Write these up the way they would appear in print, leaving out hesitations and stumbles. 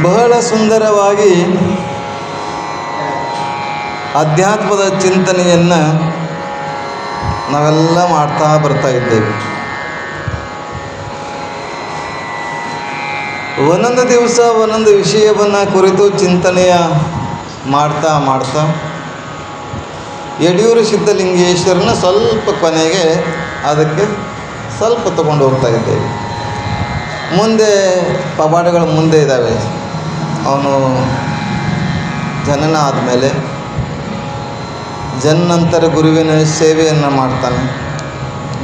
ಬಹಳ ಸುಂದರವಾಗಿ ಅಧ್ಯಾತ್ಮದ ಚಿಂತನೆಯನ್ನು ನಾವೆಲ್ಲ ಮಾಡ್ತಾ ಬರ್ತಾ ಇದ್ದೇವೆ. ಒಂದೊಂದು ದಿವಸ ಒಂದೊಂದು ವಿಷಯವನ್ನು ಕುರಿತು ಚಿಂತನೆಯ ಮಾಡ್ತಾ ಮಾಡ್ತಾ ಯಡಿಯೂರು ಸಿದ್ಧಲಿಂಗೇಶ್ವರನ ಸ್ವಲ್ಪ ಕೊನೆಗೆ ಅದಕ್ಕೆ ಸ್ವಲ್ಪ ತಗೊಂಡು ಹೋಗ್ತಾ ಇದ್ದೇವೆ. ಮುಂದೆ ಪವಾಡಗಳು ಮುಂದೆ ಇದ್ದಾವೆ. ಅವನು ಜನನ ಆದಮೇಲೆ ನಂತರ ಗುರುವಿನ ಸೇವೆಯನ್ನು ಮಾಡ್ತಾನೆ.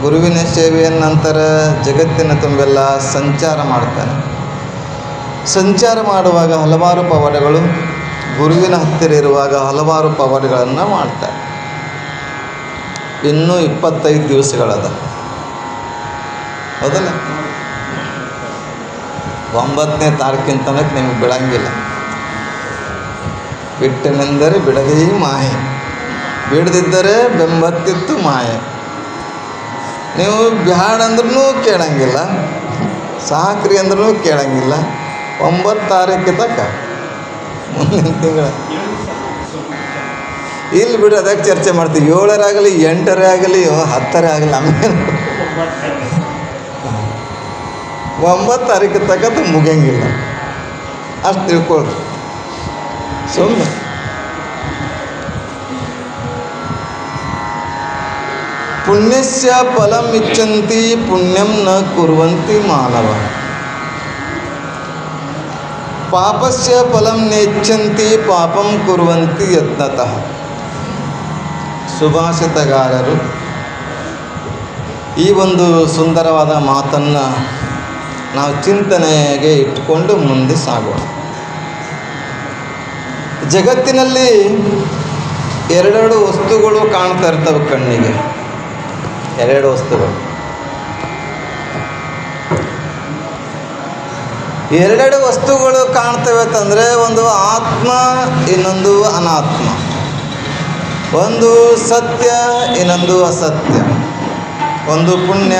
ಗುರುವಿನ ಸೇವೆಯ ನಂತರ ಜಗತ್ತಿನ ತುಂಬೆಲ್ಲ ಸಂಚಾರ ಮಾಡ್ತಾನೆ. ಸಂಚಾರ ಮಾಡುವಾಗ ಹಲವಾರು ಪವಾಡಗಳು, ಗುರುವಿನ ಹತ್ತಿರ ಇರುವಾಗ ಹಲವಾರು ಪವಾಡಗಳನ್ನು ಮಾಡ್ತಾರೆ. ಇನ್ನೂ 25 ದಿವಸಗಳದ, ಹೌದಲ್ಲ? 9ನೇ ತಾರೀಕಿನ ತನಕ ನಿಮಗೆ ಬಿಡಂಗಿಲ್ಲ. ಬಿಟ್ಟನೆಂದರೆ ಬಿಡದೇ ಮಾಯೆ, ಬಿಡದಿದ್ದರೆ ಬೆಂಬತ್ತಿತ್ತು ಮಾಯೆ. ನೀವು ಬ್ಯಾಡ ಅಂದ್ರೂ ಕೇಳಂಗಿಲ್ಲ, ಸಾಕ್ರಿ ಅಂದ್ರೂ ಕೇಳಂಗಿಲ್ಲ. 9 ತಾರೀಕು ತನಕ ಮುಂದಿನ ತಿಂಗಳ ಇಲ್ಲಿ ಬಿಡು. ಅದಕ್ಕೆ ಚರ್ಚೆ ಮಾಡ್ತೀವಿ. 7ರಾಗಲಿ 8ರೇ ಆಗಲಿ 10ರೇ ಆಗಲಿ, ಆಮೇಲೆ 9 ತಾರೀಕು ತನಕ ಮುಗಿಯಂಗಿಲ್ಲ. ಅಷ್ಟು ತಿಳ್ಕೊಳ್ರಿ ಸುಮ್ಮನೆ. ಪುಣ್ಯಸ್ಯ ಫಲಂ ಇಚ್ಛಂತಿ ಪುಣ್ಯಂ ನ ಕುರ್ವಂತಿ ಮಾನವ, ಪಾಪಸ್ಯ ಫಲಂ ನೆಚ್ಛಂತಿ ಪಾಪಂ ಕುರ್ವಂತಿ ಯತ್ನತಃ. ಸುಭಾಷಿತಗಾರರು ಈ ಒಂದು ಸುಂದರವಾದ ಮಾತನ್ನು ನಾವು ಚಿಂತನೆಗೆ ಇಟ್ಟುಕೊಂಡು ಮುಂದೆ ಸಾಗೋಣ. ಜಗತ್ತಿನಲ್ಲಿ 2 ವಸ್ತುಗಳು ಕಾಣ್ತಾ ಇರ್ತವೆ ಕಣ್ಣಿಗೆ. 2 ವಸ್ತುಗಳು, 2 ವಸ್ತುಗಳು ಕಾಣ್ತವೆ ಅಂತಂದರೆ, ಒಂದು ಆತ್ಮ, ಇನ್ನೊಂದು ಅನಾತ್ಮ. ಒಂದು ಸತ್ಯ, ಇನ್ನೊಂದು ಅಸತ್ಯ. ಒಂದು ಪುಣ್ಯ,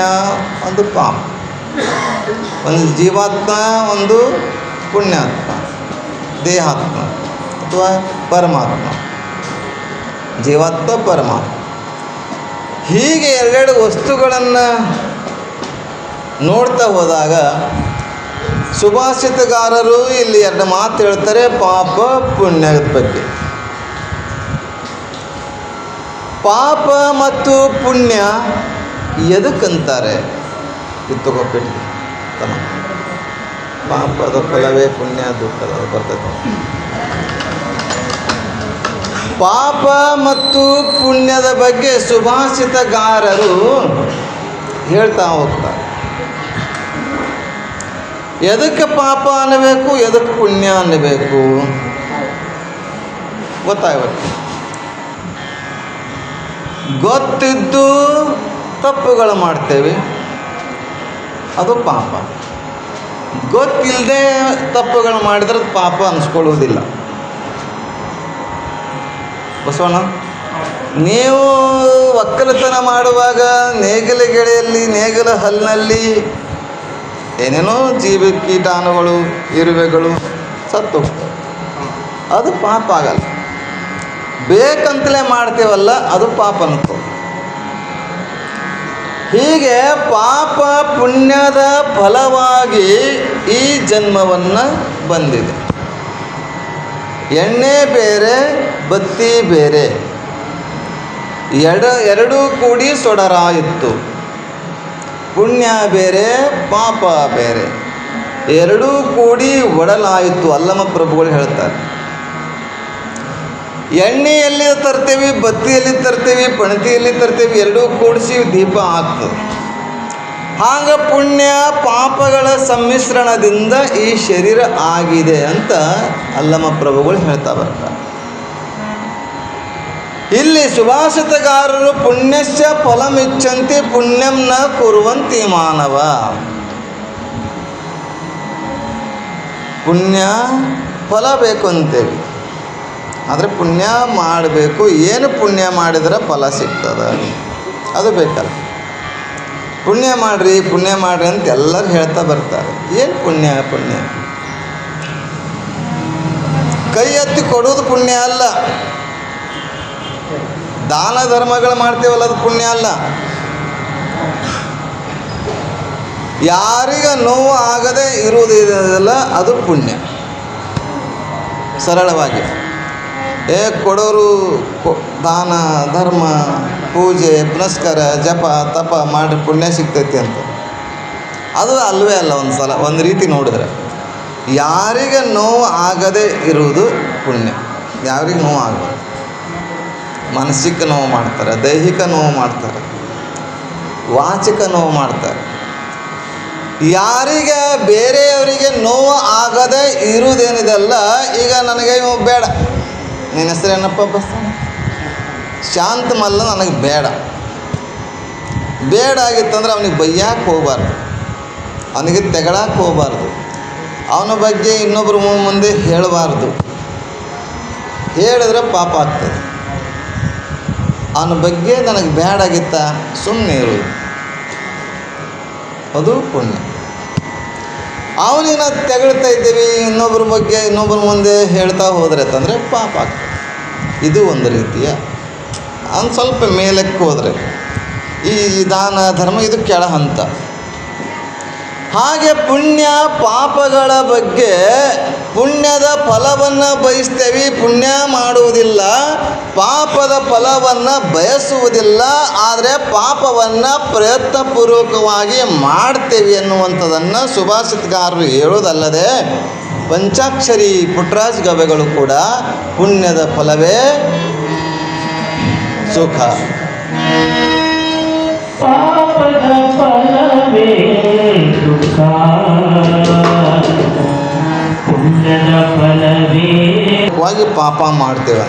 ಒಂದು ಪಾಪ. ಒಂದು ಜೀವಾತ್ಮ, ಒಂದು ಪುಣ್ಯಾತ್ಮ, ದೇಹಾತ್ಮ ಅಥವಾ ಪರಮಾತ್ಮ. ಜೀವಾತ್ಮ, ಪರಮಾತ್ಮ. ಹೀಗೆ 2 ವಸ್ತುಗಳನ್ನು ನೋಡ್ತಾ ಹೋದಾಗ ಸುಭಾಷಿತಗಾರರು ಇಲ್ಲಿ 2 ಮಾತು ಹೇಳ್ತಾರೆ ಪಾಪ ಪುಣ್ಯದ ಬಗ್ಗೆ. ಪಾಪ ಮತ್ತು ಪುಣ್ಯ ಎದಕ್ಕಂತಾರೆ? ಇದು ತಗೋಬಿಟ್ಟು ಪಾಪದ ಫಲವೇ ಪುಣ್ಯ, ದುಃಖದ ಬರ್ತದೆ. ಪಾಪ ಮತ್ತು ಪುಣ್ಯದ ಬಗ್ಗೆ ಸುಭಾಷಿತಗಾರರು ಹೇಳ್ತಾ ಹೋಗ್ತಾರೆ. ಎದಕ್ಕೆ ಪಾಪ ಅನ್ನಬೇಕು, ಎದಕ್ಕೆ ಪುಣ್ಯ ಅನ್ನಬೇಕು ಗೊತ್ತಾಗಬೇಕು. ಗೊತ್ತಿದ್ದು ತಪ್ಪುಗಳು ಮಾಡ್ತೇವೆ, ಅದು ಪಾಪ. ಗೊತ್ತಿಲ್ಲದೆ ತಪ್ಪುಗಳು ಮಾಡಿದ್ರೆ ಪಾಪ ಅನಿಸ್ಕೊಳ್ಳುವುದಿಲ್ಲ. ಬಸವಣ್ಣ, ನೀವು ಒಕ್ಕಲತನ ಮಾಡುವಾಗ ನೇಗಿಲ ಗೆಳೆಯಲ್ಲಿ, ನೇಗಿಲ ಹಲ್ಲಿನಲ್ಲಿ ಏನೇನೋ ಜೀವಿ ಕೀಟಾಣುಗಳು, ಇರುವೆಗಳು ಸತ್ತು ಹೋಗ್ತವೆ. ಅದು ಪಾಪ ಆಗಲ್ಲ. ಬೇಕಂತಲೇ ಮಾಡ್ತೇವಲ್ಲ, ಅದು ಪಾಪ ಅನ್ಕೋ. ಹೀಗೆ ಪಾಪ ಪುಣ್ಯದ ಫಲವಾಗಿ ಈ ಜನ್ಮವನ್ನು ಬಂದಿದೆ. ಎಣ್ಣೆ ಬೇರೆ, ಬತ್ತಿ ಬೇರೆ, ಎರಡೂ ಕೂಡಿ ಸೊಡರಾಯಿತು. ಪುಣ್ಯ ಬೇರೆ, ಪಾಪ ಬೇರೆ, ಎರಡೂ ಕೂಡಿ ಒಡಲಾಯಿತು. ಅಲ್ಲಮ ಪ್ರಭುಗಳು ಹೇಳ್ತಾರೆ. ಎಣ್ಣೆಯಲ್ಲಿ ತರ್ತೇವೆ, ಬತ್ತಿಯಲ್ಲಿ ತರ್ತೇವೆ, ಪಣತಿಯಲ್ಲಿ ತರ್ತೇವೆ, ಎರಡೂ ಕೂಡಿಸಿ ದೀಪ ಆಗ್ತದೆ. ಹಾಗೆ ಪುಣ್ಯ ಪಾಪಗಳ ಸಮ್ಮಿಶ್ರಣದಿಂದ ಈ ಶರೀರ ಆಗಿದೆ ಅಂತ ಅಲ್ಲಮ ಪ್ರಭುಗಳು ಹೇಳ್ತಾ ಬರ್ತಾರೆ. ಇಲ್ಲಿ ಸುಭಾಷಿತಗಾರರು ಪುಣ್ಯಸ್ಯ ಫಲಮಿಚ್ಛಂತಿ ಪುಣ್ಯಂ ನ ಕುರ್ವಂತಿ ಮಾನವ. ಪುಣ್ಯ ಫಲ ಬೇಕು ಅಂತೇಳಿ, ಆದರೆ ಪುಣ್ಯ ಮಾಡಬೇಕು. ಏನು ಪುಣ್ಯ ಮಾಡಿದ್ರೆ ಫಲ ಸಿಗ್ತದೆ, ಅದು ಬೇಕಲ್ಲ. ಪುಣ್ಯ ಮಾಡಿರಿ, ಪುಣ್ಯ ಮಾಡಿರಿ ಅಂತ ಎಲ್ಲರೂ ಹೇಳ್ತಾ ಬರ್ತಾರೆ. ಏನು ಪುಣ್ಯ? ಪುಣ್ಯ ಎತ್ತಿ ಕೊಡೋದು ಪುಣ್ಯ ಅಲ್ಲ, ದಾನ ಧರ್ಮಗಳು ಮಾಡ್ತೇವಲ್ಲ ಅದು ಪುಣ್ಯ ಅಲ್ಲ. ಯಾರಿಗ ನೋವು ಆಗದೆ ಇರುವುದಿದೆಯಲ್ಲ ಅದು ಪುಣ್ಯ. ಸರಳವಾಗಿ ಕೊಡೋರು ದಾನ ಧರ್ಮ ಪೂಜೆ ಪುನಸ್ಕಾರ ಜಪ ತಪ ಮಾಡಿ ಪುಣ್ಯ ಸಿಗ್ತೈತಿ ಅಂತ ಅದು ಅಲ್ವೇ ಅಲ್ಲ. ಒಂದು ರೀತಿ ನೋಡಿದ್ರೆ ಯಾರಿಗೆ ನೋವು ಆಗದೆ ಇರುವುದು ಪುಣ್ಯ. ಯಾರಿಗೆ ನೋವು ಆಗಬಾರ್ದು, ಮಾನಸಿಕ ನೋವು ಮಾಡ್ತಾರೆ, ದೈಹಿಕ ನೋವು ಮಾಡ್ತಾರೆ, ವಾಚಿಕ ನೋವು ಮಾಡ್ತಾರೆ. ಯಾರಿಗೆ ಬೇರೆಯವರಿಗೆ ನೋವು ಆಗದೆ ಇರುವುದೇನಿದೆಲ್ಲ, ಈಗ ನನಗೆ ಇವು ಬೇಡ, ನಿನ್ನ ಹೆಸರೇನಪ್ಪ ಬಸ್ ಶಾಂತ ಮಲ್ಲ, ನನಗೆ ಬೇಡ ಆಗಿತ್ತಂದ್ರೆ ಅವನಿಗೆ ಬೈಯಕ್ಕೆ ಹೋಗಬಾರ್ದು, ಅವನಿಗೆ ತೆಗಳಕ್ಕೆ ಹೋಗಬಾರ್ದು, ಅವನ ಬಗ್ಗೆ ಇನ್ನೊಬ್ಬರ ಮುಂದೆ ಹೇಳಬಾರ್ದು. ಹೇಳಿದ್ರೆ ಪಾಪ ಆಗ್ತದೆ. ಅವನ ಬಗ್ಗೆ ನನಗೆ ಬೇಡ ಆಗಿತ್ತ ಸುಮ್ಮನೆ ಇರುವುದು ಅದು ಪುಣ್ಯ. ಅವನಿಗೆ ನಾವು ತೆಗಳ್ತಾ ಇದ್ದೀವಿ, ಇನ್ನೊಬ್ಬರ ಬಗ್ಗೆ ಇನ್ನೊಬ್ಬರ ಮುಂದೆ ಹೇಳ್ತಾ ಹೋದರೆ ಅಂತಂದರೆ ಪಾಪ ಆಗ್ತದೆ. ಇದು ಒಂದು ರೀತಿಯ ಅವ್ನು ಸ್ವಲ್ಪ ಮೇಲಕ್ಕೆ ಹೋದರೆ ಈ ದಾನ ಧರ್ಮ ಇದು ಕೆಳ ಹಂತ. ಹಾಗೆ ಪುಣ್ಯ ಪಾಪಗಳ ಬಗ್ಗೆ ಪುಣ್ಯದ ಫಲವನ್ನು ಬಯಸ್ತೇವೆ, ಪುಣ್ಯ ಮಾಡುವುದಿಲ್ಲ, ಪಾಪದ ಫಲವನ್ನು ಬಯಸುವುದಿಲ್ಲ. ಆದರೆ ಪಾಪವನ್ನು ಪ್ರಯತ್ನಪೂರ್ವಕವಾಗಿ ಮಾಡ್ತೇವೆ ಎನ್ನುವಂಥದ್ದನ್ನು ಸುಭಾಷಿತಗಾರರು ಹೇಳೋದಲ್ಲದೆ ಪಂಚಾಕ್ಷರಿ ಪುಟ್ಟರಾಜ ಗವೆಗಳು ಕೂಡ ಪುಣ್ಯದ ಫಲವೇ ಸುಖ, ಪಾಪದ ಫಲವೇ ದುಃಖ, ಪುಣ್ಯದ ಫಲವೇ ಪಾಪ ಮಾಡ್ತೇವೆ,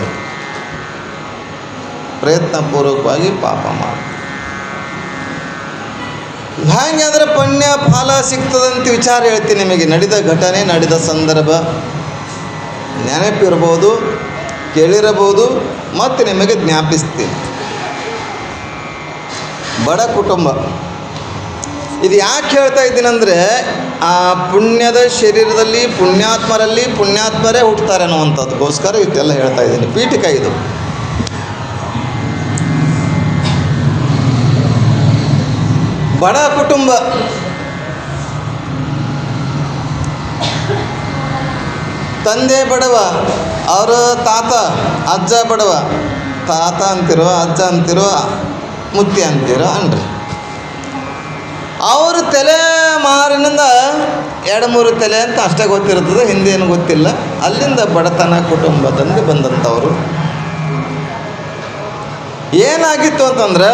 ಪ್ರಯತ್ನಪೂರ್ವಕವಾಗಿ ಪಾಪ ಮಾಡ್ತೇವೆ. ಹೇಗೆ ಅಂದರೆ ಪುಣ್ಯ ಫಲ ಸಿಗ್ತದಂತ ವಿಚಾರ ಹೇಳ್ತೀನಿ ನಿಮಗೆ. ನಡೆದ ಘಟನೆ, ನಡೆದ ಸಂದರ್ಭ ನೆನಪಿರ್ಬೋದು, ಕೇಳಿರಬಹುದು, ಮತ್ತು ನಿಮಗೆ ಜ್ಞಾಪಿಸ್ತೀನಿ. ಬಡ ಕುಟುಂಬ, ಇದು ಯಾಕೆ ಹೇಳ್ತಾ ಇದ್ದೀನಂದರೆ ಆ ಪುಣ್ಯದ ಶರೀರದಲ್ಲಿ ಪುಣ್ಯಾತ್ಮರೇ ಹುಟ್ಟುತ್ತಾರೆ ಅನ್ನುವಂಥದ್ದಕ್ಕೋಸ್ಕರ ಇದೆಲ್ಲ ಹೇಳ್ತಾ ಇದ್ದೀನಿ. ಪೀಠಿಕ ಇದು. ಬಡ ಕುಟುಂಬ, ತಂದೆ ಬಡವ, ಅವರ ತಾತ ಅಜ್ಜ ಬಡವ, ತಾತ ಅಂತಿರೋ ಅಜ್ಜ ಅಂತಿರೋ ಮುತ್ತಿ ಅಂತಿರೋ ಅನ್ರಿ, ಅವರು ತಲೆಮಾರಿನಿಂದ 2-3 ತಲೆ ಅಂತ ಅಷ್ಟೇ ಗೊತ್ತಿರ್ತದೆ, ಹಿಂದೇನು ಗೊತ್ತಿಲ್ಲ. ಅಲ್ಲಿಂದ ಬಡತನ ಕುಟುಂಬದಿಂದ ಬಂದಂಥವರು. ಏನಾಗಿತ್ತು ಅಂತಂದ್ರೆ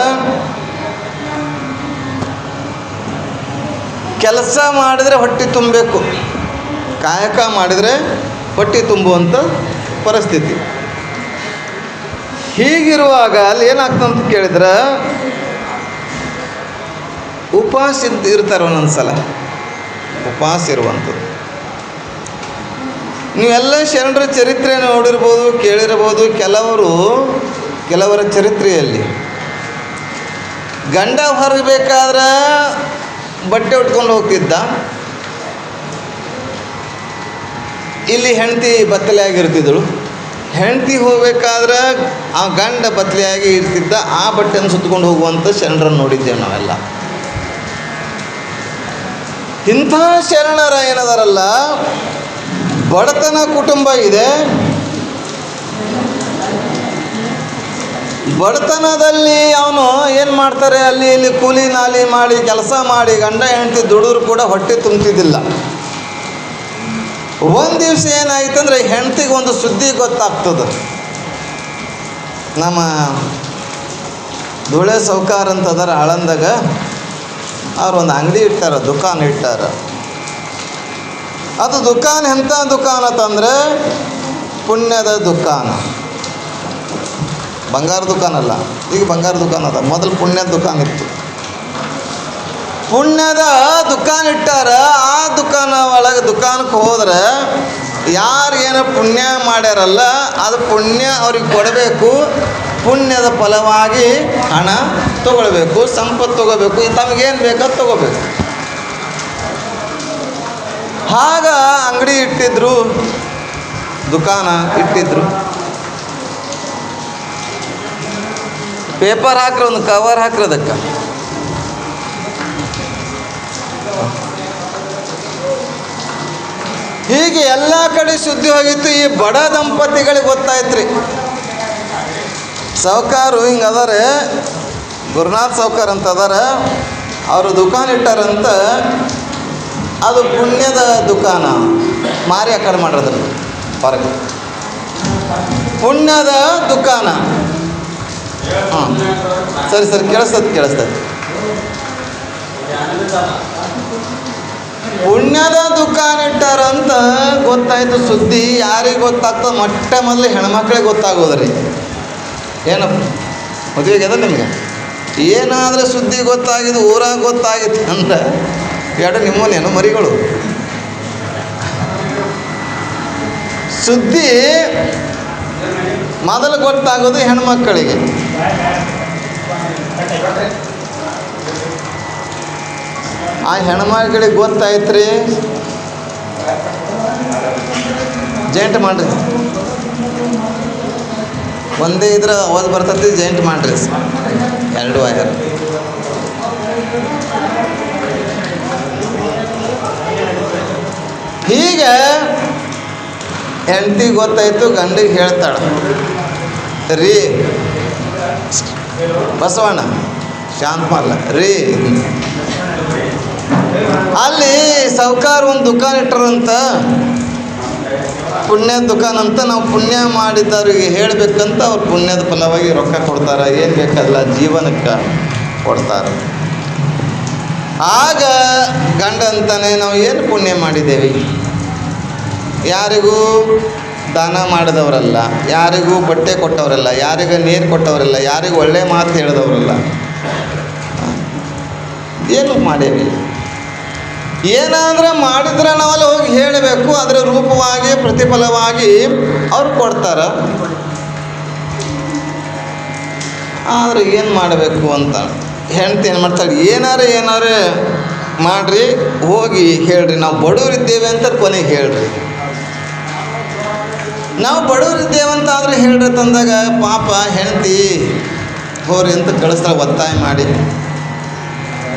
ಕೆಲಸ ಮಾಡಿದರೆ ಹೊಟ್ಟೆ ತುಂಬಬೇಕು, ಕಾಯಕ ಮಾಡಿದರೆ ಹೊಟ್ಟೆ ತುಂಬುವಂಥ ಪರಿಸ್ಥಿತಿ. ಹೀಗಿರುವಾಗ ಅಲ್ಲಿ ಏನಾಗ್ತಂತ ಕೇಳಿದ್ರೆ ಉಪವಾಸ ಇರ್ತಾರೆ. ಒಂದೊಂದು ಸಲ ಉಪವಾಸ ಇರುವಂಥದ್ದು. ನೀವೆಲ್ಲ ಶರಣರ ಚರಿತ್ರೆ ನೋಡಿರ್ಬೋದು, ಕೇಳಿರ್ಬೋದು. ಕೆಲವರ ಚರಿತ್ರೆಯಲ್ಲಿ ಗಂಡ ಹೊರಗಬೇಕಾದ್ರೆ ಬಟ್ಟೆ ಉಟ್ಕೊಂಡು ಹೋಗ್ತಿದ್ದ, ಇಲ್ಲಿ ಹೆಂಡತಿ ಬತ್ತಲೆಯಾಗಿರ್ತಿದ್ದಳು. ಹೆಂಡತಿ ಹೋಗ್ಬೇಕಾದ್ರೆ ಆ ಗಂಡ ಬತ್ತಲೆಯಾಗಿ ಇರ್ತಿದ್ದ, ಆ ಬಟ್ಟೆಯನ್ನು ಸುತ್ತಕೊಂಡು ಹೋಗುವಂಥ ಶರಣರನ್ನು ನೋಡಿದ್ದೇವೆ ನಾವೆಲ್ಲ. ಇಂಥ ಶರಣರ ಏನದಾರಲ್ಲ, ಬಡತನ ಕುಟುಂಬ ಇದೆ, ಬಡತನದಲ್ಲಿ ಅವನು ಏನು ಮಾಡ್ತಾರೆ, ಅಲ್ಲಿ ಇಲ್ಲಿ ಕೂಲಿ ನಾಲಿ ಮಾಡಿ ಕೆಲಸ ಮಾಡಿ ಗಂಡ ಹೆಂಡತಿ ದುಡಿದ್ರು ಕೂಡ ಹೊಟ್ಟೆ ತುಂಬ್ತಿದ್ದಿಲ್ಲ. ಒಂದು ದಿವಸ ಏನಾಯ್ತಂದ್ರೆ ಹೆಂಡತಿಗೆ ಒಂದು ಸುದ್ದಿ ಗೊತ್ತಾಗ್ತದೆ. ನಮ್ಮ ಧೂಳೆ ಸೌಕಾರ ಅಂತದಾರ ಆಳಂದಾಗ, ಅವ್ರು ಒಂದು ಅಂಗಡಿ ಇಟ್ಟಾರ, ದುಕಾನ್ ಇಟ್ಟಾರ. ಅದು ದುಕಾನ್ ಎಂಥ ದುಕಾನ್ ಅಂತಂದರೆ ಪುಣ್ಯದ ದುಕಾನ, ಬಂಗಾರ ದುಕಾನ್ ಅಲ್ಲ. ಈಗ ಬಂಗಾರ ದುಕಾನ್ ಅದ, ಮೊದಲು ಪುಣ್ಯದ ದುಕಾನ್ ಇತ್ತು. ಪುಣ್ಯದ ದುಕಾನ್ ಇಟ್ಟಾರ. ಆ ದುಕಾನಕ್ಕೆ ಹೋದ್ರೆ ಯಾರು ಏನೋ ಪುಣ್ಯ ಮಾಡ್ಯಾರಲ್ಲ ಅದು ಪುಣ್ಯ ಅವ್ರಿಗೆ ಕೊಡಬೇಕು, ಪುಣ್ಯದ ಫಲವಾಗಿ ಹಣ ತೊಗೊಳ್ಬೇಕು, ಸಂಪತ್ತು ತೊಗೋಬೇಕು, ತಮಗೇನು ಬೇಕೋ ತೊಗೋಬೇಕು. ಆಗ ಅಂಗಡಿ ಇಟ್ಟಿದ್ರು. ದುಕಾನ ಇಟ್ಟಿದ್ರು. ಪೇಪರ್ ಹಾಕ್ರಿ, ಒಂದು ಕವರ್ ಹಾಕ್ರಿ ಅದಕ್ಕೆ. ಹೀಗೆ ಎಲ್ಲ ಕಡೆ ಸುದ್ದಿ ಹೋಗಿತ್ತು. ಈ ಬಡ ದಂಪತಿಗಳಿಗೆ ಗೊತ್ತಾಯ್ತು ರೀ. ಸಾವ್ಕಾರು ಹಿಂಗೆ ಅದಾರೆ, ಗುರುನಾಥ್ ಸಾವ್ಕಾರ್ ಅಂತ ಅದಾರ. ಅವರು ದುಕಾನ್ ಇಟ್ಟಾರಂತ. ಅದು ಪುಣ್ಯದ ದುಕಾನ. ಮಾರಿ ಆ ಕಡೆ ಮಾಡಿರೋದ್ರ ಹೊರಗೆ ಪುಣ್ಯದ ದುಕಾನ. ಹಾಂ, ಸರಿ ಸರಿ, ಕೇಳಿಸ್ತದೆ. ಪುಣ್ಯದ ದುಕಾನ್ ಇಟ್ಟಾರಂತ ಗೊತ್ತಾಯ್ತು ಸುದ್ದಿ. ಯಾರಿಗೆ ಗೊತ್ತಾಗ್ತದೆ? ಮೊದಲು ಹೆಣ್ಮಕ್ಳಿಗೆ ಗೊತ್ತಾಗೋದ್ರಿ. ಏನಪ್ಪ ಮದುವೆಗೆ ಅದ ನಿಮಗೆ ಏನಾದರೂ ಸುದ್ದಿ ಗೊತ್ತಾಗಿದ್ದು, ಊರಾಗ ಗೊತ್ತಾಗಿತ್ತು ಅಂತ ಎರಡು ನಿಮ್ಮನೇನು ಮರಿಗಳು. ಸುದ್ದಿ ಮೊದಲು ಗೊತ್ತಾಗೋದು ಹೆಣ್ಮಕ್ಕಳಿಗೆ. ಆ ಹೆಣ್ಮಕ್ಳಿಗೆ ಗೊತ್ತಾಯ್ತು ರೀ. ಜಾಯಿಂಟ್ ಮಾಡ್ರಿ, ಒಂದೇ ಇದ್ರೆ ಅವಾಜ್ ಬರ್ತೈತಿ. ಜಾಯಿಂಟ್ ಮಾಡ್ರಿ, ಎರಡು ವಯರ್. ಹೀಗೆ ಹೆಂಡತಿ ಗೊತ್ತಾಯ್ತು, ಗಂಡಿಗೆ ಹೇಳ್ತಾಳೆ, ರೀ ಬಸವಣ್ಣ ಶಾಂತಮಲ್ಲ ರೀ, ಅಲ್ಲಿ ಸಾವ್ಕಾರ ಒಂದು ದುಕಾನ್ ಇಟ್ಟರಂತ, ಪುಣ್ಯದ ದುಕಾನ್ ಅಂತ. ನಾವು ಪುಣ್ಯ ಮಾಡಿದವ್ರಿಗೆ ಹೇಳಬೇಕಂತ ಅವ್ರು ಪುಣ್ಯದ ಫಲವಾಗಿ ರೊಕ್ಕ ಕೊಡ್ತಾರೆ. ಏನು ಬೇಕಲ್ಲ ಜೀವನಕ್ಕೆ ಕೊಡ್ತಾರೆ. ಆಗ ಗಂಡ ಅಂತಾನೆ, ನಾವು ಏನು ಪುಣ್ಯ ಮಾಡಿದ್ದೇವೆ? ಯಾರಿಗೂ ದಾನ ಮಾಡಿದವರಲ್ಲ, ಯಾರಿಗೂ ಬಟ್ಟೆ ಕೊಟ್ಟವರಲ್ಲ, ಯಾರಿಗೂ ನೀರು ಕೊಟ್ಟವರಲ್ಲ, ಯಾರಿಗೂ ಒಳ್ಳೆ ಮಾತು ಹೇಳಿದವರಲ್ಲ. ಏನು ಮಾಡೇವಿ? ಏನಾದರೂ ಮಾಡಿದ್ರೆ ನಾವಲ್ಲಿ ಹೋಗಿ ಹೇಳಬೇಕು. ಅದರ ರೂಪವಾಗಿ ಪ್ರತಿಫಲವಾಗಿ ಅವ್ರು ಕೊಡ್ತಾರೆ. ಆದರೆ ಏನು ಮಾಡಬೇಕು ಅಂತ ಹೆಂಡತಿ ಏನು ಮಾಡ್ತಾಳೆ, ಏನಾರೇ ಮಾಡಿರಿ, ಹೋಗಿ ಹೇಳ್ರಿ, ನಾವು ಬಡವರಿದ್ದೇವೆ ಅಂತ ಕೊನೆಗೆ ಹೇಳ್ರಿ. ನಾವು ಬಡವರಿದ್ದೇವಂತ ಆದರೆ ಹೇಳ್ರಿ ತಂದಾಗ ಪಾಪ ಹೆಂಡತಿ ಹೋರಿ ಅಂತ ಕಳಿಸ್ತಾಳೆ ಒತ್ತಾಯ ಮಾಡಿ.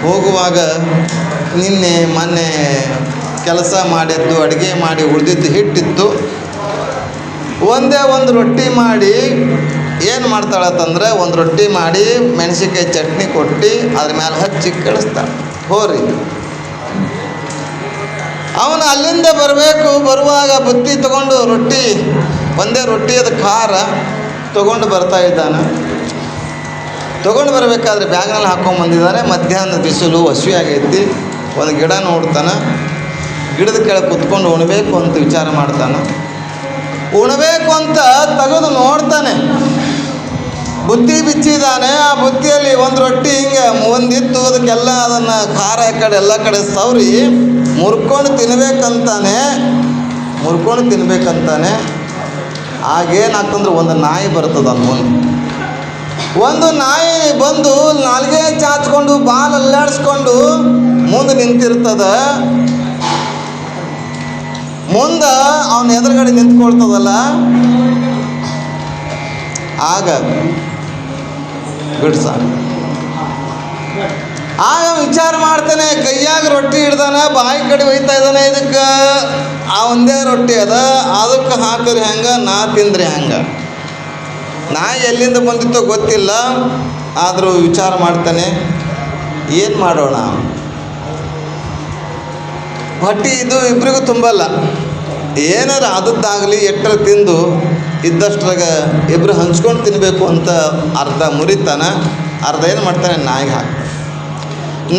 ಹೋಗುವಾಗ ನಿನ್ನೆ ಮೊನ್ನೆ ಕೆಲಸ ಮಾಡಿದ್ದು, ಅಡುಗೆ ಮಾಡಿ ಉಳಿದಿದ್ದು ಹಿಟ್ಟಿತ್ತು, ಒಂದೇ ಒಂದು ರೊಟ್ಟಿ ಮಾಡಿ ಏನು ಮಾಡ್ತಾಳತ್ತಂದ್ರೆ, ಒಂದು ರೊಟ್ಟಿ ಮಾಡಿ ಮೆಣಸಿನ್ಕಾಯಿ ಚಟ್ನಿ ಕೊಟ್ಟು ಅದ್ರ ಮೇಲೆ ಹಚ್ಚಿ ಕಳಿಸ್ತಾಳೆ, ಹೋರಿ. ಅವನು ಅಲ್ಲಿಂದ ಬರಬೇಕು. ಬರುವಾಗ ಬುತ್ತಿ ತೊಗೊಂಡು ರೊಟ್ಟಿ, ಒಂದೇ ರೊಟ್ಟಿಯದ ಖಾರ ತೊಗೊಂಡು ಬರ್ತಾ ಇದ್ದಾನೆ. ತೊಗೊಂಡು ಬರಬೇಕಾದ್ರೆ ಬ್ಯಾಗ್ನಲ್ಲಿ ಹಾಕ್ಕೊಂಬಂದಿದ್ದಾನೆ. ಮಧ್ಯಾಹ್ನ ಬಿಸಿಲು ಹಸಿವೆ ಆಗೈತಿ. ಒಂದು ಗಿಡ ನೋಡ್ತಾನೆ, ಗಿಡದ ಕೆಳಗೆ ಕುತ್ಕೊಂಡು ಉಣಬೇಕು ಅಂತ ವಿಚಾರ ಮಾಡ್ತಾನೆ. ಉಣಬೇಕು ಅಂತ ತೆಗೆದು ನೋಡ್ತಾನೆ, ಬುತ್ತಿ ಬಿಚ್ಚಿದ್ದಾನೆ. ಆ ಬುತ್ತಿಯಲ್ಲಿ ಒಂದು ರೊಟ್ಟಿ ಹಿಂಗೆ ಒಂದಿತ್ತು, ಅದಕ್ಕೆಲ್ಲ ಅದನ್ನು ಖಾರ ಕಡೆ ಎಲ್ಲ ಕಡೆ ಸವರಿ ಮುರ್ಕೊಂಡು ತಿನ್ಬೇಕಂತಾನೆ. ಆಗೇನಾಗ್ತಂದ್ರೆ ಒಂದು ನಾಯಿ ಬರ್ತದೆ ಅದು ಮುಂದೆ. ಒಂದು ನಾಯಿ ಬಂದು ನಾಲ್ಗೆ ಚಾಚ್ಕೊಂಡು ಬಾಲ್ ಅಲ್ಲಾಡಿಸ್ಕೊಂಡು ಮುಂದೆ ನಿಂತಿರ್ತದ. ಮುಂದೆ ಅವನ ಎದುರುಗಡೆ ನಿಂತ್ಕೊಳ್ತದಲ್ಲ, ಆಗ ಬಿಡ್ಸ. ಆಗ ವಿಚಾರ ಮಾಡ್ತಾನೆ, ಕೈಯಾಗ ರೊಟ್ಟಿ ಹಿಡ್ದಾನೆ, ಬಾಯಿ ಕಡೆ ಒಯ್ತಾ ಇದ್ದಾನೆ. ಇದಕ್ಕೆ ಆ ಒಂದೇ ರೊಟ್ಟಿ ಅದ, ಅದಕ್ಕೆ ಹಾಕಿದ್ರೆ ಹೆಂಗೆ, ನಾ ತಿಂದ್ರೆ ಹೆಂಗೆ? ನಾಯಿ ಎಲ್ಲಿಂದ ಬಂದಿತ್ತೋ ಗೊತ್ತಿಲ್ಲ. ಆದರೂ ವಿಚಾರ ಮಾಡ್ತಾನೆ, ಏನು ಮಾಡೋಣ? ಹೊಟ್ಟೆ ಇದು ಇಬ್ಬರಿಗೂ ತುಂಬಲ್ಲ. ಏನಾರು ಆದದ್ದಾಗಲಿ ಎಟ್ಟರ ತಿಂದು ಇದ್ದಷ್ಟ್ರಾಗ ಇಬ್ಬರು ಹಂಚ್ಕೊಂಡು ತಿನ್ನಬೇಕು ಅಂತ ಅರ್ಧ ಮುರಿತಾನೆ, ಅರ್ಧ ಏನು ಮಾಡ್ತಾನೆ ನಾಯಿಗೆ ಹಾಕ್ತಾನೆ.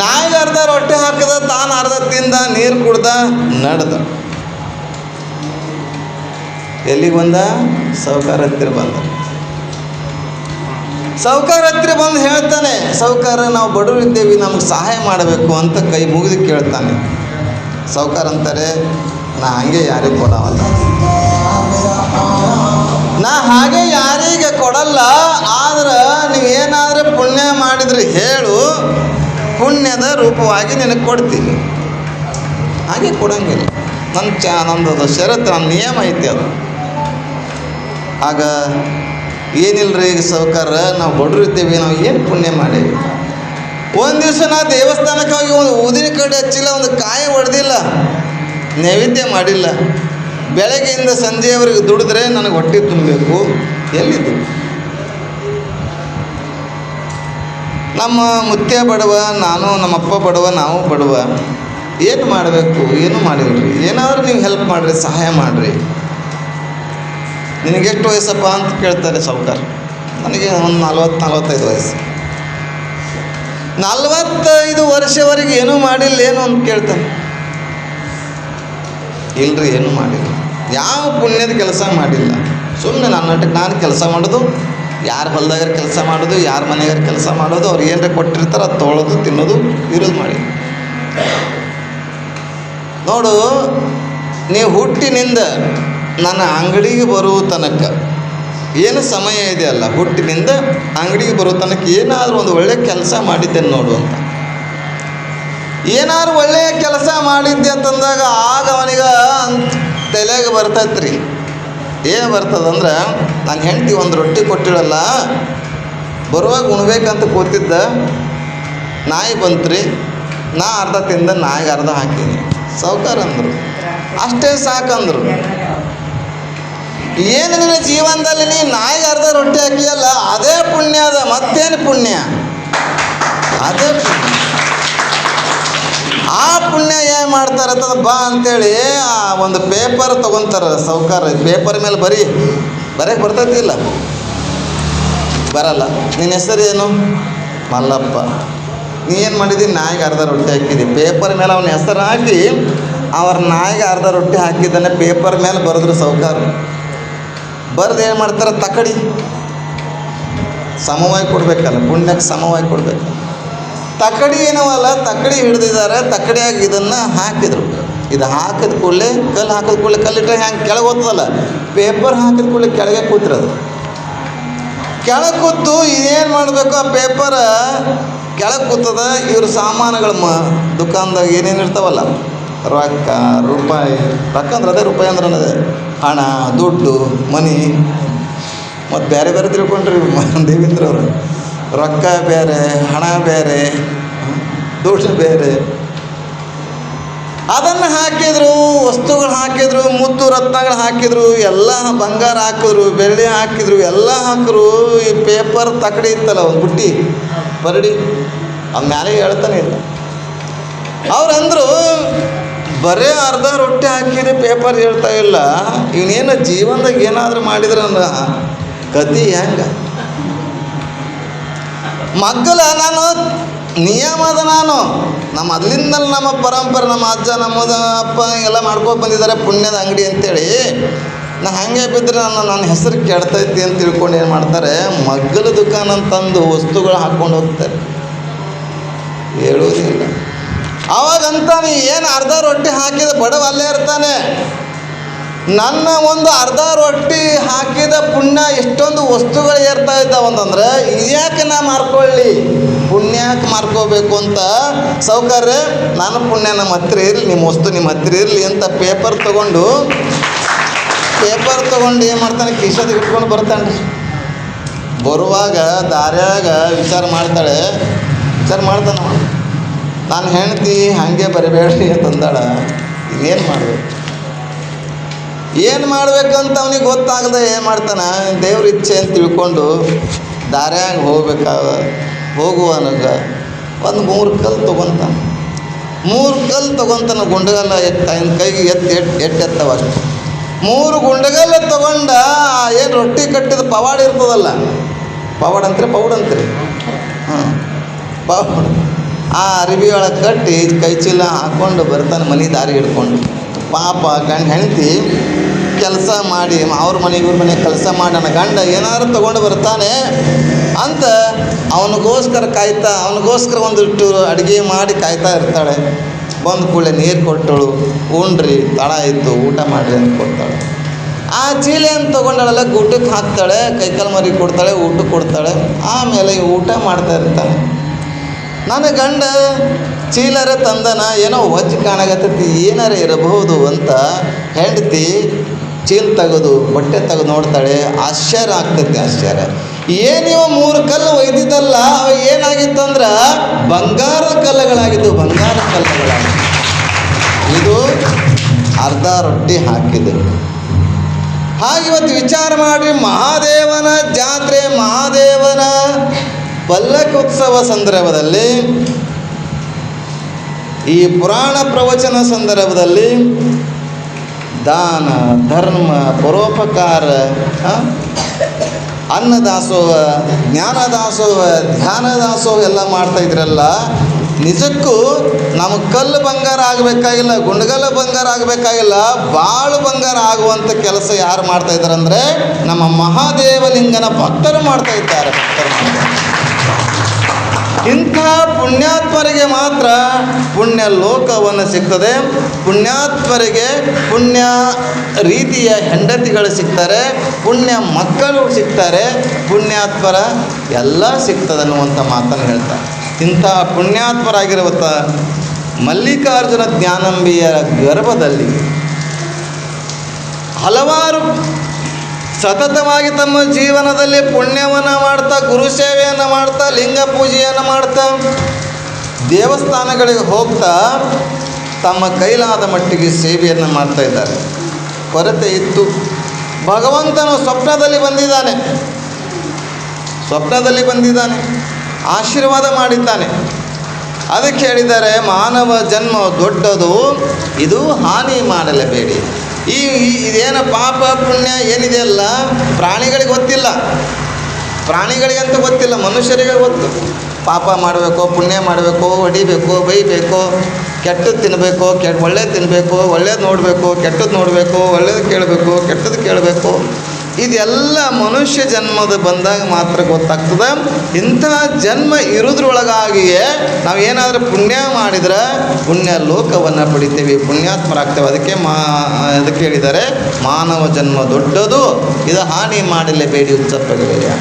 ನಾಯಿಗೆ ಅರ್ಧ ರೊಟ್ಟಿ ಹಾಕಿದ, ತಾನು ಅರ್ಧ ತಿಂದ, ನೀರು ಕುಡ್ದ, ನಡೆದ. ಎಲ್ಲಿಗೆ ಬಂದ? ಸಾವ್ಕಾರ ಹತ್ತಿರ ಬಂದ. ಸಾವ್ಕಾರ ಹತ್ತಿರ ಬಂದು ಹೇಳ್ತಾನೆ, ಸಾವ್ಕಾರ ನಾವು ಬಡವರಿದ್ದೇವೆ, ನಮಗೆ ಸಹಾಯ ಮಾಡಬೇಕು ಅಂತ ಕೈ ಮುಗಿದು ಕೇಳ್ತಾನೆ. ಸಾವ್ಕಾರ ಅಂತಾರೆ, ನಾ ಹಾಗೆ ಯಾರಿಗೆ ಕೊಡವಲ್ಲ, ನಾ ಹಾಗೆ ಯಾರಿಗೆ ಕೊಡಲ್ಲ. ಆದ್ರೆ ನೀವೇನಾದರೂ ಪುಣ್ಯ ಮಾಡಿದ್ರೆ ಹೇಳು, ಪುಣ್ಯದ ರೂಪವಾಗಿ ನಿನಗೆ ಕೊಡ್ತೀನಿ. ಹಾಗೆ ಕೊಡೋಂಗಿಲ್ಲ. ನಂದು ಷರತ್ತು, ನನ್ನ ನಿಯಮ ಐತಿ ಅದು. ಆಗ ಏನಿಲ್ಲರಿ ಈಗ ಸಾವ್ಕಾರ ನಾವು ಬಡವ್ರು ಇದ್ದೇವೆ, ನಾವು ಏನು ಪುಣ್ಯ ಮಾಡೇವಿ. ಒಂದು ದಿವಸ ನಾ ದೇವಸ್ಥಾನಕ್ಕೆ ಹೋಗಿ ಒಂದು ಊದಿನ ಕಡೆ ಹಚ್ಚಿಲ್ಲ, ಒಂದು ಕಾಯಿ ಹೊಡೆದಿಲ್ಲ, ನೈವೇದ್ಯ ಮಾಡಿಲ್ಲ. ಬೆಳಗ್ಗೆಯಿಂದ ಸಂಜೆಯವರೆಗೆ ದುಡಿದ್ರೆ ನನಗೆ ಹೊಟ್ಟೆ ತುಂಬಬೇಕು. ಎಲ್ಲಿದ್ದು? ನಮ್ಮ ಮುತ್ಯ ಬಡವ, ನಾನು ನಮ್ಮಪ್ಪ ಬಡವ, ನಾವು ಬಡವ. ಏನು ಮಾಡಬೇಕು? ಏನೂ ಮಾಡಿಲ್ರಿ. ಏನಾದರೂ ನೀವು ಹೆಲ್ಪ್ ಮಾಡಿರಿ, ಸಹಾಯ ಮಾಡಿರಿ. ನಿನಗೆಷ್ಟು ವಯಸ್ಸಪ್ಪ ಅಂತ ಕೇಳ್ತಾರೆ ಸಾವ್ಕಾರ. ನನಗೆ ಒಂದು 40-45 ವಯಸ್ಸು. 45 ವರ್ಷವರೆಗೆ ಏನೂ ಮಾಡಿಲ್ಲ ಏನು ಅಂತ ಕೇಳ್ತಾನೆ. ಇಲ್ಲರಿ, ಏನೂ ಮಾಡಿಲ್ಲ. ಯಾವ ಪುಣ್ಯದ ಕೆಲಸ ಮಾಡಿಲ್ಲ. ಸುಮ್ಮನೆ ನನ್ನಟ್ಟಕ್ಕೆ ನಾನು ಕೆಲಸ ಮಾಡೋದು, ಯಾರ ಹೊಲ್ದಾಗಾರ ಕೆಲಸ ಮಾಡೋದು, ಯಾರ ಮನೆಗಾರ ಕೆಲಸ ಮಾಡೋದು, ಅವ್ರು ಏನರ ಕೊಟ್ಟಿರ್ತಾರೆ ಅದು ತೊಗೊಳೋದು, ತಿನ್ನೋದು, ಇರೋದು ಮಾಡಿ. ನೋಡು, ನೀವು ಹುಟ್ಟಿನಿಂದ ನನ್ನ ಅಂಗಡಿಗೆ ಬರುವ ತನಕ ಏನು ಸಮಯ ಇದೆಯಲ್ಲ, ಹುಟ್ಟಿನಿಂದ ಅಂಗಡಿಗೆ ಬರೋ ತನಕ ಏನಾದರೂ ಒಂದು ಒಳ್ಳೆಯ ಕೆಲಸ ಮಾಡಿದ್ದೇನೆ ನೋಡು ಅಂತ. ಏನಾದ್ರು ಒಳ್ಳೆಯ ಕೆಲಸ ಮಾಡಿದ್ದೆ ಅಂತಂದಾಗ ಆಗ ಅವನಿಗೆ ತಲೆಗೆ ಬರ್ತೈತ್ರಿ. ಏನು ಬರ್ತದಂದ್ರೆ, ನಾನು ಹೆಂಡ್ತಿ ಒಂದು ರೊಟ್ಟಿ ಕೊಟ್ಟಿರಲ್ಲ, ಬರುವಾಗ ಉಣ್ಬೇಕಂತ ಕೂತಿದ್ದ, ನಾಯಿ ಬಂತ್ರಿ, ನಾ ಅರ್ಧ ತಿಂದ, ನಾಯಿಗೆ ಅರ್ಧ ಹಾಕೀನಿ. ಸಾವ್ಕಾರ ಅಂದರು, ಅಷ್ಟೇ ಸಾಕಂದರು. ಏನು ನಿನ್ನ ಜೀವನದಲ್ಲಿ ನೀ ನಾಯಿಗೆ ಅರ್ಧ ರೊಟ್ಟಿ ಹಾಕಿಯಲ್ಲ, ಅದೇ ಪುಣ್ಯ ಅದ, ಮತ್ತೇನು ಪುಣ್ಯ? ಅದೇ ಪುಣ್ಯ. ಆ ಪುಣ್ಯ ಏನು ಮಾಡ್ತಾರೆ ಅಂತಂದ್ರೆ, ಬಾ ಅಂತೇಳಿ ಆ ಒಂದು ಪೇಪರ್ ತೊಗೊತಾರೆ ಸಾವ್ಕಾರ. ಪೇಪರ್ ಮೇಲೆ ಬರೆಯಕ್ಕೆ ಬರ್ತೈತಿ ಇಲ್ಲ? ಬರಲ್ಲ. ನಿನ್ನ ಹೆಸರು ಏನು? ಮಲ್ಲಪ್ಪ. ನೀ ಏನು ಮಾಡಿದ್ದೀನಿ? ನಾಯಿಗೆ ಅರ್ಧ ರೊಟ್ಟಿ ಹಾಕಿದ್ದಿ. ಪೇಪರ್ ಮೇಲೆ ಅವನ ಹೆಸರು ಹಾಕಿ ಅವ್ರ ನಾಯಿಗೆ ಅರ್ಧ ರೊಟ್ಟಿ ಹಾಕಿದ್ದಾನೆ ಪೇಪರ್ ಮೇಲೆ ಬರೆದ್ರು ಸಾವ್ಕಾರ. ಬರೆದು ಏನು ಮಾಡ್ತಾರೆ? ತಕಡಿ ಸಮವಾಗಿ ಕೊಡಬೇಕಲ್ಲ, ಪುಣ್ಯಕ್ಕೆ ಸಮವಾಗಿ ಕೊಡಬೇಕು. ತಕಡಿ ಏನವಲ್ಲ, ತಕಡಿ ಹಿಡ್ದಿದ್ದಾರೆ. ತಕಡಿಯಾಗಿ ಇದನ್ನು ಹಾಕಿದರು. ಇದು ಹಾಕಿದ ಕೂಡಲೇ, ಕಲ್ಲು ಹಾಕಿದ ಕೂಡಲೇ, ಕಲ್ಲಿಟ್ಟರೆ ಹೆಂಗೆ ಕೆಳಗೆ ಹೋಗ್ತದಲ್ಲ, ಪೇಪರ್ ಹಾಕಿದ ಕೂಡಲೇ ಕೆಳಗೆ ಕೂತಿರೋದು. ಕೆಳಗೆ ಕೂತು ಏನು ಮಾಡಬೇಕು? ಆ ಪೇಪರ್ ಕೆಳಗೆ ಕೂತದ. ಇವ್ರ ಸಾಮಾನುಗಳ ದುಕಾನ್ದಾಗ ಏನೇನು ಇರ್ತಾವಲ್ಲ, ರೊಕ್ಕ, ರೂಪಾಯಿ, ರೊಕ್ಕ ಅಂದ್ರೆ ಅದೇ, ರೂಪಾಯಿ ಅಂದ್ರೆ ಅದೇ, ಹಣ, ದುಡ್ಡು, ಮನಿ, ಮತ್ತು ಬೇರೆ ಬೇರೆ ತಿಳ್ಕೊಂಡ್ರಿ ದೇವೇಂದ್ರ ಅವರು. ರೊಕ್ಕ ಬೇರೆ, ಹಣ ಬೇರೆ, ದುಡ್ಡು ಬೇರೆ. ಅದನ್ನು ಹಾಕಿದ್ರು, ವಸ್ತುಗಳು ಹಾಕಿದ್ರು, ಮುತ್ತು ರತ್ನಗಳು ಹಾಕಿದ್ರು, ಎಲ್ಲ ಬಂಗಾರ ಹಾಕಿದ್ರು, ಬೆಳ್ಳಿ ಹಾಕಿದ್ರು, ಎಲ್ಲ ಹಾಕಿದ್ರು. ಈ ಪೇಪರ್ ತಕಡಿ ಇತ್ತಲ್ಲ, ಒಂದು ಬುಟ್ಟಿ ಪರಡಿ, ಅದು ಮ್ಯಾಲೆ ಹೇಳ್ತಾನೆ ಇಲ್ಲ. ಅವ್ರಂದರು, ಬರೀ ಅರ್ಧ ರೊಟ್ಟಿ ಹಾಕಿದ್ರೆ ಪೇಪರ್ ಹೇಳ್ತಾ ಇಲ್ಲ, ಇವನೇನು ಜೀವನದಾಗ ಏನಾದರೂ ಮಾಡಿದ್ರೆ ಅನ್ನೋ ಕತಿ ಹೆಂಗೆ? ಮಗ್ಗಲ ನಾನು ನಿಯಮದ, ನಾನು ನಮ್ಮ ಅಲ್ಲಿಂದಲೂ ನಮ್ಮ ಪರಂಪರೆ, ನಮ್ಮ ಅಜ್ಜ, ನಮ್ಮದ ಅಪ್ಪ ಎಲ್ಲ ಮಾಡ್ಕೊಂಡು ಬಂದಿದ್ದಾರೆ ಪುಣ್ಯದ ಅಂಗಡಿ ಅಂತೇಳಿ. ನಾ ಹಾಗೆ ಬಿದ್ದರೆ ನನ್ನ ಹೆಸರು ಕೆಡ್ತೈತಿ ಅಂತ ತಿಳ್ಕೊಂಡು ಏನು ಮಾಡ್ತಾರೆ, ಮಗ್ಗಲ ದುಕಾನ್ ಅಂತಂದು ವಸ್ತುಗಳು ಹಾಕ್ಕೊಂಡು ಹೋಗ್ತಾರೆ. ಹೇಳೋದಿಲ್ಲ. ಅವಾಗಂತಾನೆ, ಏನು ಅರ್ಧ ರೊಟ್ಟಿ ಹಾಕಿದ ಬಡವ ಅಲ್ಲೇ ಇರ್ತಾನೆ. ನನ್ನ ಒಂದು ಅರ್ಧ ರೊಟ್ಟಿ ಹಾಕಿದ ಪುಣ್ಯ ಎಷ್ಟೊಂದು ವಸ್ತುಗಳು ಏರ್ತಾ ಇದ್ದಾವಂತಂದ್ರೆ, ಇದ್ಯಾಕೆ ನಾ ಮಾರ್ಕೊಳ್ಳಿ, ಪುಣ್ಯಕ್ಕೆ ಮಾರ್ಕೋಬೇಕು ಅಂತ ಸಾವ್ಕಾರ್ರೆ, ನಾನು ಪುಣ್ಯ ನಮ್ಮ ಹತ್ರ ಇರಲಿ, ನಿಮ್ಮ ವಸ್ತು ನಿಮ್ಮ ಹತ್ರ ಇರಲಿ ಅಂತ ಪೇಪರ್ ತೊಗೊಂಡು ಏನು ಮಾಡ್ತಾನೆ, ಕಿಶದ ಇಟ್ಕೊಂಡು ಬರ್ತಾನೆ ರೀ. ಬರುವಾಗ ದಾರ್ಯಾಗ ವಿಚಾರ ಮಾಡ್ತಾನೆ, ನಾನು ಹೆಂಡ್ತಿ ಹಾಗೆ ಬರಬೇಡ್ರಿ ಅಂತಂದಾಳ. ಇನ್ನೇನು ಮಾಡಬೇಕು? ಏನು ಮಾಡಬೇಕಂತ ಅವನಿಗೆ ಗೊತ್ತಾಗದೆ ಏನು ಮಾಡ್ತಾನೆ, ದೇವ್ರ ಇಚ್ಛೆ ಅಂತ ತಿಳ್ಕೊಂಡು ದಾರ್ಯಾಗ ಹೋಗುವನಗ ಒಂದು 3 ಕಲ್ಲು ತೊಗೊತಾನೆ. 3 ಕಲ್ಲು ತೊಗೊತಾನೆ, ಗುಂಡಗಲ್ಲ ಕೈಗೆ ಎತ್ತೆತ್ತವ ಅಷ್ಟು. 3 ಗುಂಡಗಲ್ಲ ತೊಗೊಂಡ ಏನು ರೊಟ್ಟಿ ಕಟ್ಟಿದ ಪವಾಡ ಇರ್ತದಲ್ಲ, ಪೌಡ್ ಅಂತೀರಿ, ಹಾಂ, ಪವಾಡ, ಆ ಅರಿವಿ ಒಳಗೆ ಕಟ್ಟಿ ಕೈ ಚೀಲ ಹಾಕ್ಕೊಂಡು ಬರ್ತಾನೆ ಮನೆ ದಾರಿ ಹಿಡ್ಕೊಂಡು. ಪಾಪ ಗಂಡ ಹೆಂಡತಿ ಕೆಲಸ ಮಾಡಿ, ಅವ್ರ ಮನೆಗೆ ಇವ್ರ ಮನೆಗೆ ಕೆಲಸ ಮಾಡಿ, ನನ್ನ ಗಂಡ ಏನಾದ್ರು ತೊಗೊಂಡು ಬರ್ತಾನೆ ಅಂತ ಅವನಿಗೋಸ್ಕರ ಒಂದಿಟ್ಟು ಅಡುಗೆ ಮಾಡಿ ಕಾಯ್ತಾ ಇರ್ತಾಳೆ. ಬಂದ ಕೂಡಲೇ ನೀರು ಕೊಟ್ಟಳು, ಉಣ್ರಿ, ತಡ ಆಯಿತು, ಊಟ ಮಾಡಿರಿ ಅಂತ ಕೊಡ್ತಾಳೆ. ಆ ಚೀಲೆಯನ್ನು ತೊಗೊಂಡಳೆಲ್ಲ ಊಟಕ್ಕೆ ಹಾಕ್ತಾಳೆ, ಕೈಕಾಲು ಮರಿ ಕೊಡ್ತಾಳೆ, ಊಟಕ್ಕೆ ಕೊಡ್ತಾಳೆ. ಆಮೇಲೆ ಊಟ ಮಾಡ್ತಾ ಇರ್ತಾನೆ. ನನ್ನ ಗಂಡ ಚೀಲರ ತಂದನ, ಏನೋ ಹೊಜ್ಜು ಕಾಣಾಗತ್ತೈತಿ, ಏನಾರ ಇರಬಹುದು ಅಂತ ಹೆಂಡತಿ ಚೀಲ ತೆಗೆದು ಬಟ್ಟೆ ತೆಗೆದು ನೋಡ್ತಾಳೆ. ಆಶ್ಚರ್ಯ ಆಗ್ತೈತಿ. ಆಶ್ಚರ್ಯ, ಏನಿವ 3 ಕಲ್ಲು ಒಯ್ದಿದ್ದಲ್ಲ, ಅವ ಏನಾಗಿತ್ತು ಅಂದ್ರೆ ಬಂಗಾರದ ಕಲ್ಲುಗಳಾಗಿದ್ದು. ಬಂಗಾರದ ಕಲ್ಲುಗಳಾಗಿದ್ದು. ಇದು ಅರ್ಧ ರೊಟ್ಟಿ ಹಾಕಿದರು. ಹಾಗೆ ಇವತ್ತು ವಿಚಾರ ಮಾಡಿರಿ, ಮಹಾದೇವನ ಜಾತ್ರೆ, ಮಹಾದೇವನ ಪಲ್ಲಕ್ಕೋತ್ಸವ ಸಂದರ್ಭದಲ್ಲಿ, ಈ ಪುರಾಣ ಪ್ರವಚನ ಸಂದರ್ಭದಲ್ಲಿ ದಾನ ಧರ್ಮ ಪರೋಪಕಾರ, ಅನ್ನದಾಸೋಹ, ಜ್ಞಾನದಾಸೋಹ, ಧ್ಯಾನದಾಸೋಹ ಎಲ್ಲ ಮಾಡ್ತಾಯಿದ್ರಲ್ಲ. ನಿಜಕ್ಕೂ ನಮಗೆ ಕಲ್ಲು ಬಂಗಾರ ಆಗಬೇಕಾಗಿಲ್ಲ, ಗುಂಡ್ಗಲ್ಲು ಬಂಗಾರ ಆಗಬೇಕಾಗಿಲ್ಲ, ಬಾಳು ಬಂಗಾರ ಆಗುವಂಥ ಕೆಲಸ ಯಾರು ಮಾಡ್ತಾಯಿದ್ದಾರೆ ಅಂದರೆ ನಮ್ಮ ಮಹಾದೇವಲಿಂಗನ ಭಕ್ತರು ಮಾಡ್ತಾಯಿದ್ದಾರೆ. ಇಂಥ ಪುಣ್ಯಾತ್ಮರಿಗೆ ಮಾತ್ರ ಪುಣ್ಯ ಲೋಕವನ್ನು ಸಿಗ್ತದೆ. ಪುಣ್ಯಾತ್ಮರಿಗೆ ಪುಣ್ಯ ರೀತಿಯ ಹೆಂಡತಿಗಳು ಸಿಗ್ತಾರೆ, ಪುಣ್ಯ ಮಕ್ಕಳು ಸಿಗ್ತಾರೆ, ಪುಣ್ಯಾತ್ಮರ ಎಲ್ಲ ಸಿಗ್ತದೆ ಅನ್ನುವಂಥ ಮಾತನ್ನು ಹೇಳ್ತಾರೆ. ಇಂಥ ಪುಣ್ಯಾತ್ಮರಾಗಿರುವಂಥ ಮಲ್ಲಿಕಾರ್ಜುನ ಜ್ಞಾನಂಬಿಯರ ಗರ್ಭದಲ್ಲಿ ಹಲವಾರು ಸತತವಾಗಿ ತಮ್ಮ ಜೀವನದಲ್ಲಿ ಪುಣ್ಯವನ್ನು ಮಾಡ್ತಾ, ಗುರು ಸೇವೆಯನ್ನು ಮಾಡ್ತಾ, ಲಿಂಗ ಪೂಜೆಯನ್ನು ಮಾಡ್ತಾ, ದೇವಸ್ಥಾನಗಳಿಗೆ ಹೋಗ್ತಾ ತಮ್ಮ ಕೈಲಾದ ಮಟ್ಟಿಗೆ ಸೇವೆಯನ್ನು ಮಾಡ್ತಾ ಇದ್ದಾರೆ. ಕೊರತೆ ಇತ್ತು. ಭಗವಂತನು ಸ್ವಪ್ನದಲ್ಲಿ ಬಂದಿದ್ದಾನೆ, ಆಶೀರ್ವಾದ ಮಾಡಿದ್ದಾನೆ. ಅದಕ್ಕೆ ಹೇಳಿದ್ದಾರೆ, ಮಾನವ ಜನ್ಮ ದೊಡ್ಡದು, ಇದು ಹಾನಿ ಮಾಡಲೇಬೇಡಿ. ಇದೇನು ಪಾಪ ಪುಣ್ಯ ಏನಿದೆಯಲ್ಲ ಪ್ರಾಣಿಗಳಿಗೆ ಗೊತ್ತಿಲ್ಲ. ಪ್ರಾಣಿಗಳಿಗಂತೂ ಗೊತ್ತಿಲ್ಲ, ಮನುಷ್ಯರಿಗೆ ಗೊತ್ತು. ಪಾಪ ಮಾಡಬೇಕು, ಪುಣ್ಯ ಮಾಡಬೇಕು, ಹೊಡಿಬೇಕು, ಬೈಬೇಕು, ಕೆಟ್ಟದ್ದು ತಿನ್ನಬೇಕು, ಒಳ್ಳೇದು ತಿನ್ನಬೇಕು, ಒಳ್ಳೇದು ನೋಡಬೇಕು, ಕೆಟ್ಟದ್ದು ನೋಡಬೇಕು, ಒಳ್ಳೇದು ಕೇಳಬೇಕು, ಕೆಟ್ಟದ್ದು ಕೇಳಬೇಕು. ಇದೆಲ್ಲ ಮನುಷ್ಯ ಜನ್ಮದ ಬಂದಾಗ ಮಾತ್ರ ಗೊತ್ತಾಗ್ತದೆ. ಇಂಥ ಜನ್ಮ ಇರೋದ್ರೊಳಗಾಗಿಯೇ ನಾವು ಏನಾದರೂ ಪುಣ್ಯ ಮಾಡಿದ್ರೆ ಪುಣ್ಯ ಲೋಕವನ್ನು ಪಡಿತೀವಿ, ಪುಣ್ಯಾತ್ಮರಾಗ್ತೇವೆ. ಅದಕ್ಕೆ ಹೇಳಿದ್ದಾರೆ, ಮಾನವ ಜನ್ಮ ದೊಡ್ಡದು, ಇದು ಹಾನಿ ಮಾಡಲೇಬೇಡಿ ಉತ್ಸಪ್ಪಗಳಿಗೆ.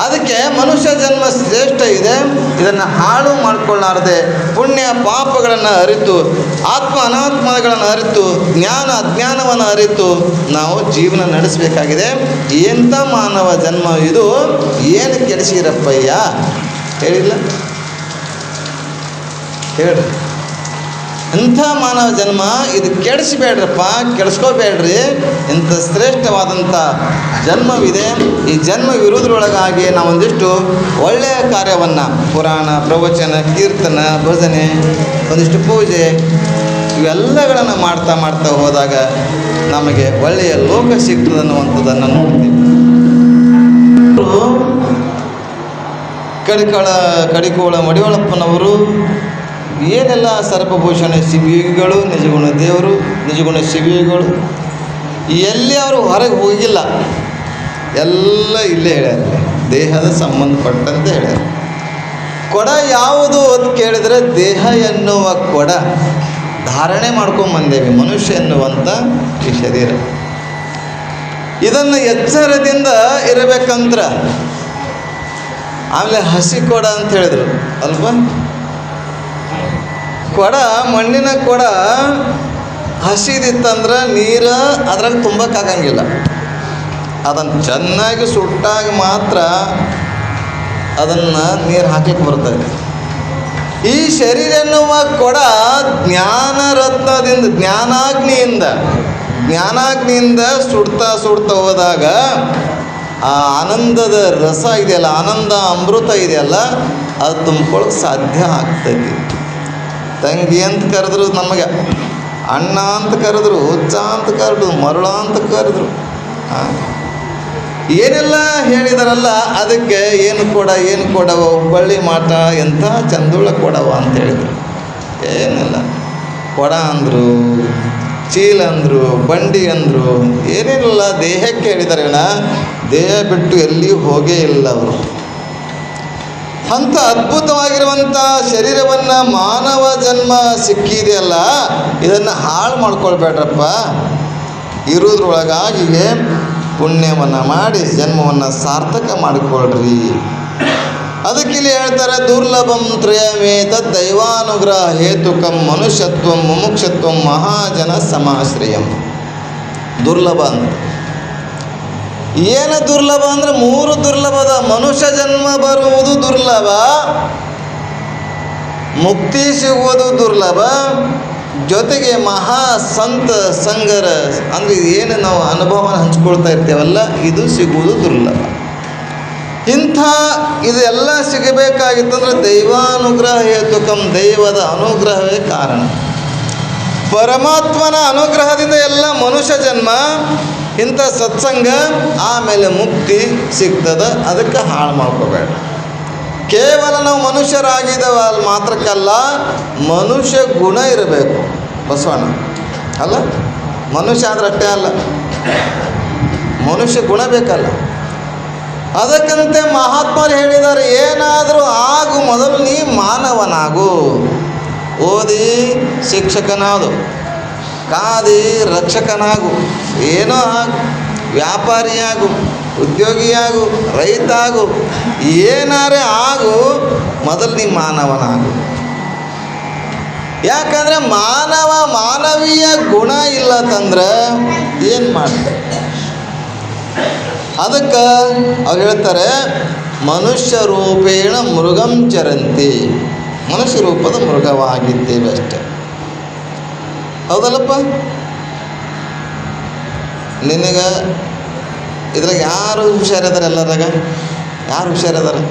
ಅದಕ್ಕೆ ಮನುಷ್ಯ ಜನ್ಮ ಶ್ರೇಷ್ಠ ಇದೆ. ಇದನ್ನು ಹಾಳು ಮಾಡಿಕೊಳ್ಳಾರದೆ ಪುಣ್ಯ ಪಾಪಗಳನ್ನು ಅರಿತು, ಆತ್ಮ ಅನಾತ್ಮಗಳನ್ನು ಅರಿತು, ಜ್ಞಾನ ಅಜ್ಞಾನವನ್ನು ಅರಿತು ನಾವು ಜೀವನ ನಡೆಸಬೇಕಾಗಿದೆ. ಎಂಥ ಮಾನವ ಜನ್ಮ ಇದು, ಏನು ಕೆಡಿಸಿರಪ್ಪಯ್ಯ ಹೇಳಿಲ್ಲ ಹೇಳ್ರಿ. ಇಂಥ ಮಾನವ ಜನ್ಮ ಇದು ಕೆಡಿಸ್ಬೇಡ್ರಪ್ಪ, ಕೆಡಿಸ್ಕೋಬೇಡ್ರಿ. ಇಂಥ ಶ್ರೇಷ್ಠವಾದಂಥ ಜನ್ಮವಿದೆ. ಈ ಜನ್ಮ ವಿರುದ್ಧರೊಳಗಾಗಿ ನಾವೊಂದಿಷ್ಟು ಒಳ್ಳೆಯ ಕಾರ್ಯವನ್ನು, ಪುರಾಣ ಪ್ರವಚನ, ಕೀರ್ತನ, ಭಜನೆ, ಒಂದಿಷ್ಟು ಪೂಜೆ ಇವೆಲ್ಲಗಳನ್ನು ಮಾಡ್ತಾ ಹೋದಾಗ ನಮಗೆ ಒಳ್ಳೆಯ ಲೋಕ ಸಿಗ್ತದೆ ಅನ್ನುವಂಥದ್ದನ್ನು ನೋಡ್ತೀವಿ. ಕಡಿಕೋಳ ಮಡಿವಾಳಪ್ಪನವರು ಏನೆಲ್ಲ ಸರ್ಪಭೂಷಣ ಶಿಬಿಗಳು, ನಿಜಗುಣ ದೇವರು, ನಿಜಗುಣ ಶಿಬಿಗಳು, ಎಲ್ಲಿ ಅವರು ಹೊರಗೆ ಹೋಗಿಲ್ಲ, ಎಲ್ಲ ಇಲ್ಲೇ ಹೇಳ್ಯಾರ, ದೇಹದ ಸಂಬಂಧಪಟ್ಟಂತೆ ಹೇಳ್ಯಾರ. ಕೊಡ ಯಾವುದು ಅಂತ ಕೇಳಿದರೆ ದೇಹ ಎನ್ನುವ ಕೊಡ ಧಾರಣೆ ಮಾಡ್ಕೊಂಬಂದೇವಿ, ಮನುಷ್ಯ ಎನ್ನುವಂಥ ಈ ಶರೀರ. ಇದನ್ನು ಎಚ್ಚರದಿಂದ ಇರಬೇಕಂದ್ರ ಆಮೇಲೆ ಹಸಿ ಕೊಡ ಅಂತ ಹೇಳಿದ್ರು ಅಲ್ವ. ಕೊಡ, ಮಣ್ಣಿನ ಕೊಡ ಹಸಿದಿತ್ತಂದ್ರೆ ನೀರು ಅದ್ರಾಗ ತುಂಬಕ್ಕಾಗಂಗಿಲ್ಲ. ಅದನ್ನು ಚೆನ್ನಾಗಿ ಸುಟ್ಟಾಗ ಮಾತ್ರ ಅದನ್ನು ನೀರು ಹಾಕ್ಲಿಕ್ಕೆ ಬರ್ತದೆ. ಈ ಶರೀರ ಎನ್ನುವ ಕೊಡ ಜ್ಞಾನರತ್ನದಿಂದ, ಜ್ಞಾನಾಗ್ನಿಯಿಂದ ಸುಡ್ತಾ ಹೋದಾಗ ಆ ಆನಂದದ ರಸ ಇದೆಯಲ್ಲ, ಆನಂದ ಅಮೃತ ಇದೆಯಲ್ಲ, ಅದು ತುಂಬ್ಕೊಳ್ಳೋಕೆ ಸಾಧ್ಯ ಆಗ್ತೈತಿ. ತಂಗಿ ಅಂತ ಕರೆದ್ರು, ನಮಗೆ ಅಣ್ಣ ಅಂತ ಕರೆದ್ರು, ಹುಚ್ಚ ಅಂತ ಕರೆದ್ರು, ಮರುಳ ಅಂತ ಕರೆದ್ರು, ಏನೆಲ್ಲ ಹೇಳಿದಾರಲ್ಲ. ಅದಕ್ಕೆ ಏನು ಕೊಡವ ಹುಬ್ಬಳ್ಳಿ ಮಾಟ ಎಂಥ ಚಂದುಳ ಕೊಡವ ಅಂತ ಹೇಳಿದರು. ಏನಿಲ್ಲ, ಕೊಡ ಅಂದರು, ಚೀಲ ಅಂದರು, ಬಂಡಿ ಅಂದರು, ಏನೇನಿಲ್ಲ, ದೇಹಕ್ಕೆ ಹೇಳಿದ್ದಾರೆ. ದೇಹ ಬಿಟ್ಟು ಎಲ್ಲಿಯೂ ಹೋಗೇ ಇಲ್ಲ ಅವರು. ಅಂಥ ಅದ್ಭುತವಾಗಿರುವಂಥ ಶರೀರವನ್ನು ಮಾನವ ಜನ್ಮ ಸಿಕ್ಕಿದೆಯಲ್ಲ, ಇದನ್ನು ಹಾಳು ಮಾಡ್ಕೊಳ್ಬೇಡ್ರಪ್ಪ. ಇರೋದ್ರೊಳಗಾಗಿಯೇ ಪುಣ್ಯವನ್ನು ಮಾಡಿ ಜನ್ಮವನ್ನು ಸಾರ್ಥಕ ಮಾಡಿಕೊಳ್ಳ್ರಿ. ಅದಕ್ಕಿಲ್ಲಿ ಹೇಳ್ತಾರೆ, ದುರ್ಲಭಂ ತ್ರಯಮೇತ ದೈವಾನುಗ್ರಹ ಹೇತುಕಂ ಮನುಷ್ಯತ್ವಂ ಮುಮುಕ್ಷತ್ವಂ ಮಹಾಜನ ಸಮಾಶ್ರಯಂ. ದುರ್ಲಭ ಅಂತ. ಏನು ದುರ್ಲಭ ಅಂದರೆ 3 ದುರ್ಲಭದ. ಮನುಷ್ಯ ಜನ್ಮ ಬರುವುದು ದುರ್ಲಭ, ಮುಕ್ತಿ ಸಿಗುವುದು ದುರ್ಲಭ, ಜೊತೆಗೆ ಮಹಾ ಸಂತ ಸಂಗರ ಅಂದರೆ ಏನು ನಾವು ಅನುಭವನ ಹಂಚ್ಕೊಳ್ತಾ ಇರ್ತೇವಲ್ಲ ಇದು ಸಿಗುವುದು ದುರ್ಲಭ. ಇಂಥ ಇದೆಲ್ಲ ಸಿಗಬೇಕಾಗಿತ್ತಂದ್ರೆ ದೈವಾನುಗ್ರಹ ಹೇತುಕಂ, ದೈವದ ಅನುಗ್ರಹವೇ ಕಾರಣ. ಪರಮಾತ್ಮನ ಅನುಗ್ರಹದಿಂದ ಎಲ್ಲ ಮನುಷ್ಯ ಜನ್ಮ, ಇಂಥ ಸತ್ಸಂಗ, ಆಮೇಲೆ ಮುಕ್ತಿ ಸಿಗ್ತದೆ. ಅದಕ್ಕೆ ಹಾಳು ಮಾಡ್ಕೋಬೇಡ. ಕೇವಲ ನಾವು ಮನುಷ್ಯರಾಗಿದ್ದೇವೆ ಅಲ್ಲಿ ಮಾತ್ರಕ್ಕಲ್ಲ, ಮನುಷ್ಯ ಗುಣ ಇರಬೇಕು ಬಸವಣ್ಣ. ಅಲ್ಲ, ಮನುಷ್ಯ ಆದ್ರೆ ಅಷ್ಟೇ ಅಲ್ಲ, ಮನುಷ್ಯ ಗುಣ ಬೇಕಲ್ಲ. ಅದಕ್ಕಂತೆ ಮಹಾತ್ಮರು ಹೇಳಿದ್ದಾರೆ, ಏನಾದರೂ ಆಗು ಮೊದಲು ನೀ ಮಾನವನಾಗು. ಓದಿ ಶಿಕ್ಷಕನಾಗು, ಕಾದಿ ರಕ್ಷಕನಾಗು, ಏನೋ ಆಗು, ವ್ಯಾಪಾರಿಯಾಗು, ಉದ್ಯೋಗಿಯಾಗು, ರೈತ ಆಗು, ಏನಾರೇ ಆಗು, ಮೊದಲು ನೀ ಮಾನವನಾಗು. ಯಾಕಂದರೆ ಮಾನವೀಯ ಗುಣ ಇಲ್ಲತಂದ್ರೆ ಏನು ಮಾಡ್ತಾರೆ? ಅದಕ್ಕೆ ಅವ್ರು ಹೇಳ್ತಾರೆ, ಮನುಷ್ಯ ರೂಪೇಣ ಮೃಗಂ ಚರಂತಿ, ಮನುಷ್ಯ ರೂಪದ ಮೃಗವಾಗಿದ್ದೇವೆ ಅಷ್ಟೆ. ಹೌದಲ್ಲಪ್ಪ? ನಿನಗೆ ಇದ್ರಾಗ ಯಾರು ಹುಷಾರಿದ್ದಾರೆ? ಎಲ್ಲರಾಗ ಯಾರು ಹುಷಾರಿದ್ದಾರೆ?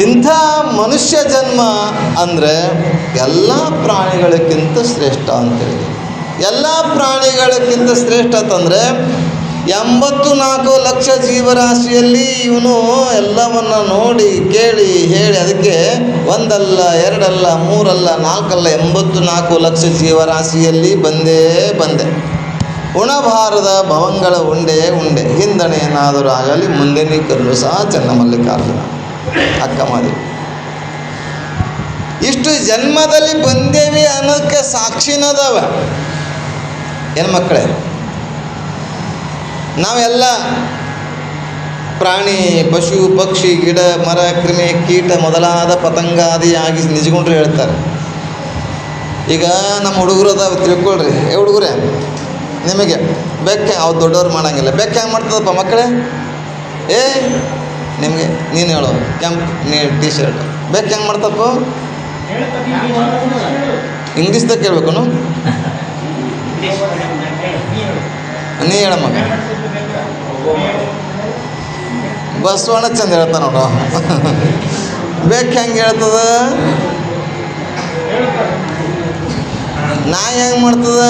ಇಂಥ ಮನುಷ್ಯ ಜನ್ಮ ಅಂದರೆ ಎಲ್ಲ ಪ್ರಾಣಿಗಳಕ್ಕಿಂತ ಶ್ರೇಷ್ಠ ಅಂತೇಳಿ. ಎಲ್ಲ ಪ್ರಾಣಿಗಳಕ್ಕಿಂತ ಶ್ರೇಷ್ಠ ಅಂತಂದರೆ 84 ಲಕ್ಷ ಜೀವರಾಶಿಯಲ್ಲಿ ಇವನು ಎಲ್ಲವನ್ನು ನೋಡಿ ಕೇಳಿ ಹೇಳಿ, ಅದಕ್ಕೆ ಒಂದಲ್ಲ ಎರಡಲ್ಲ ಮೂರಲ್ಲ ನಾಲ್ಕಲ್ಲ 84 ಲಕ್ಷ ಜೀವರಾಶಿಯಲ್ಲಿ ಬಂದೇ ಉಣಬಾರದ ಭವಂಗಳ ಉಂಡೆ ಹಿಂದಣೆ ಏನಾದರೂ ಆಗಲಿ ಮುಂದೆ ನೀ ಕಲ್ಲು ಸಹ ಚೆನ್ನಮಲ್ಲಿಕಾರ್ಜುನ ಅಕ್ಕ ಮಾದಿ. ಇಷ್ಟು ಜನ್ಮದಲ್ಲಿ ಬಂದೇವಿ ಅನ್ನೋದಕ್ಕೆ ಸಾಕ್ಷಿನದವ. ಏನು ಮಕ್ಕಳೇ, ನಾವೆಲ್ಲ ಪ್ರಾಣಿ ಪಶು ಪಕ್ಷಿ ಗಿಡ ಮರ ಕ್ರಿಮಿ ಕೀಟ ಮೊದಲಾದ ಪತಂಗಾದಿಯಾಗಿ ನಿಜಗೊಂಡ್ರು ಹೇಳ್ತಾರೆ. ಈಗ ನಮ್ಮ ಹುಡುಗರು ಅದಾವ ತಿಳ್ಕೊಳ್ರಿ. ಹುಡುಗರೇ, ನಿಮಗೆ ಬೆಕ್ಕ ಅವ್ರು ದೊಡ್ಡವ್ರು ಮಾಡೋಂಗಿಲ್ಲ. ಬೆಕ್ಕ ಹೆಂಗೆ ಮಾಡ್ತದಪ್ಪ ಮಕ್ಕಳೇ? ನಿಮಗೆ ನೀನು ಹೇಳೋ ಕೆಂಪು ಟೀ ಶರ್ಟ್ ಬೆಕ್ಕ ಹೆಂಗೆ ಮಾಡ್ತಪ್ಪ? ಇಂಗ್ಲೀಷ್ದಾಗ ಕೇಳ್ಬೇಕು. ನೀ ಹೇಳ ಮಗ. ಬಸವಣ್ಣ ಚಂದ ಹೇಳ್ತಾನ ನೋಡು. ಬೆಕ್ಕ ಹೆಂಗೆ ಹೇಳ್ತದ? ನಾಯಿ ಹೆಂಗೆ ಮಾಡ್ತದ?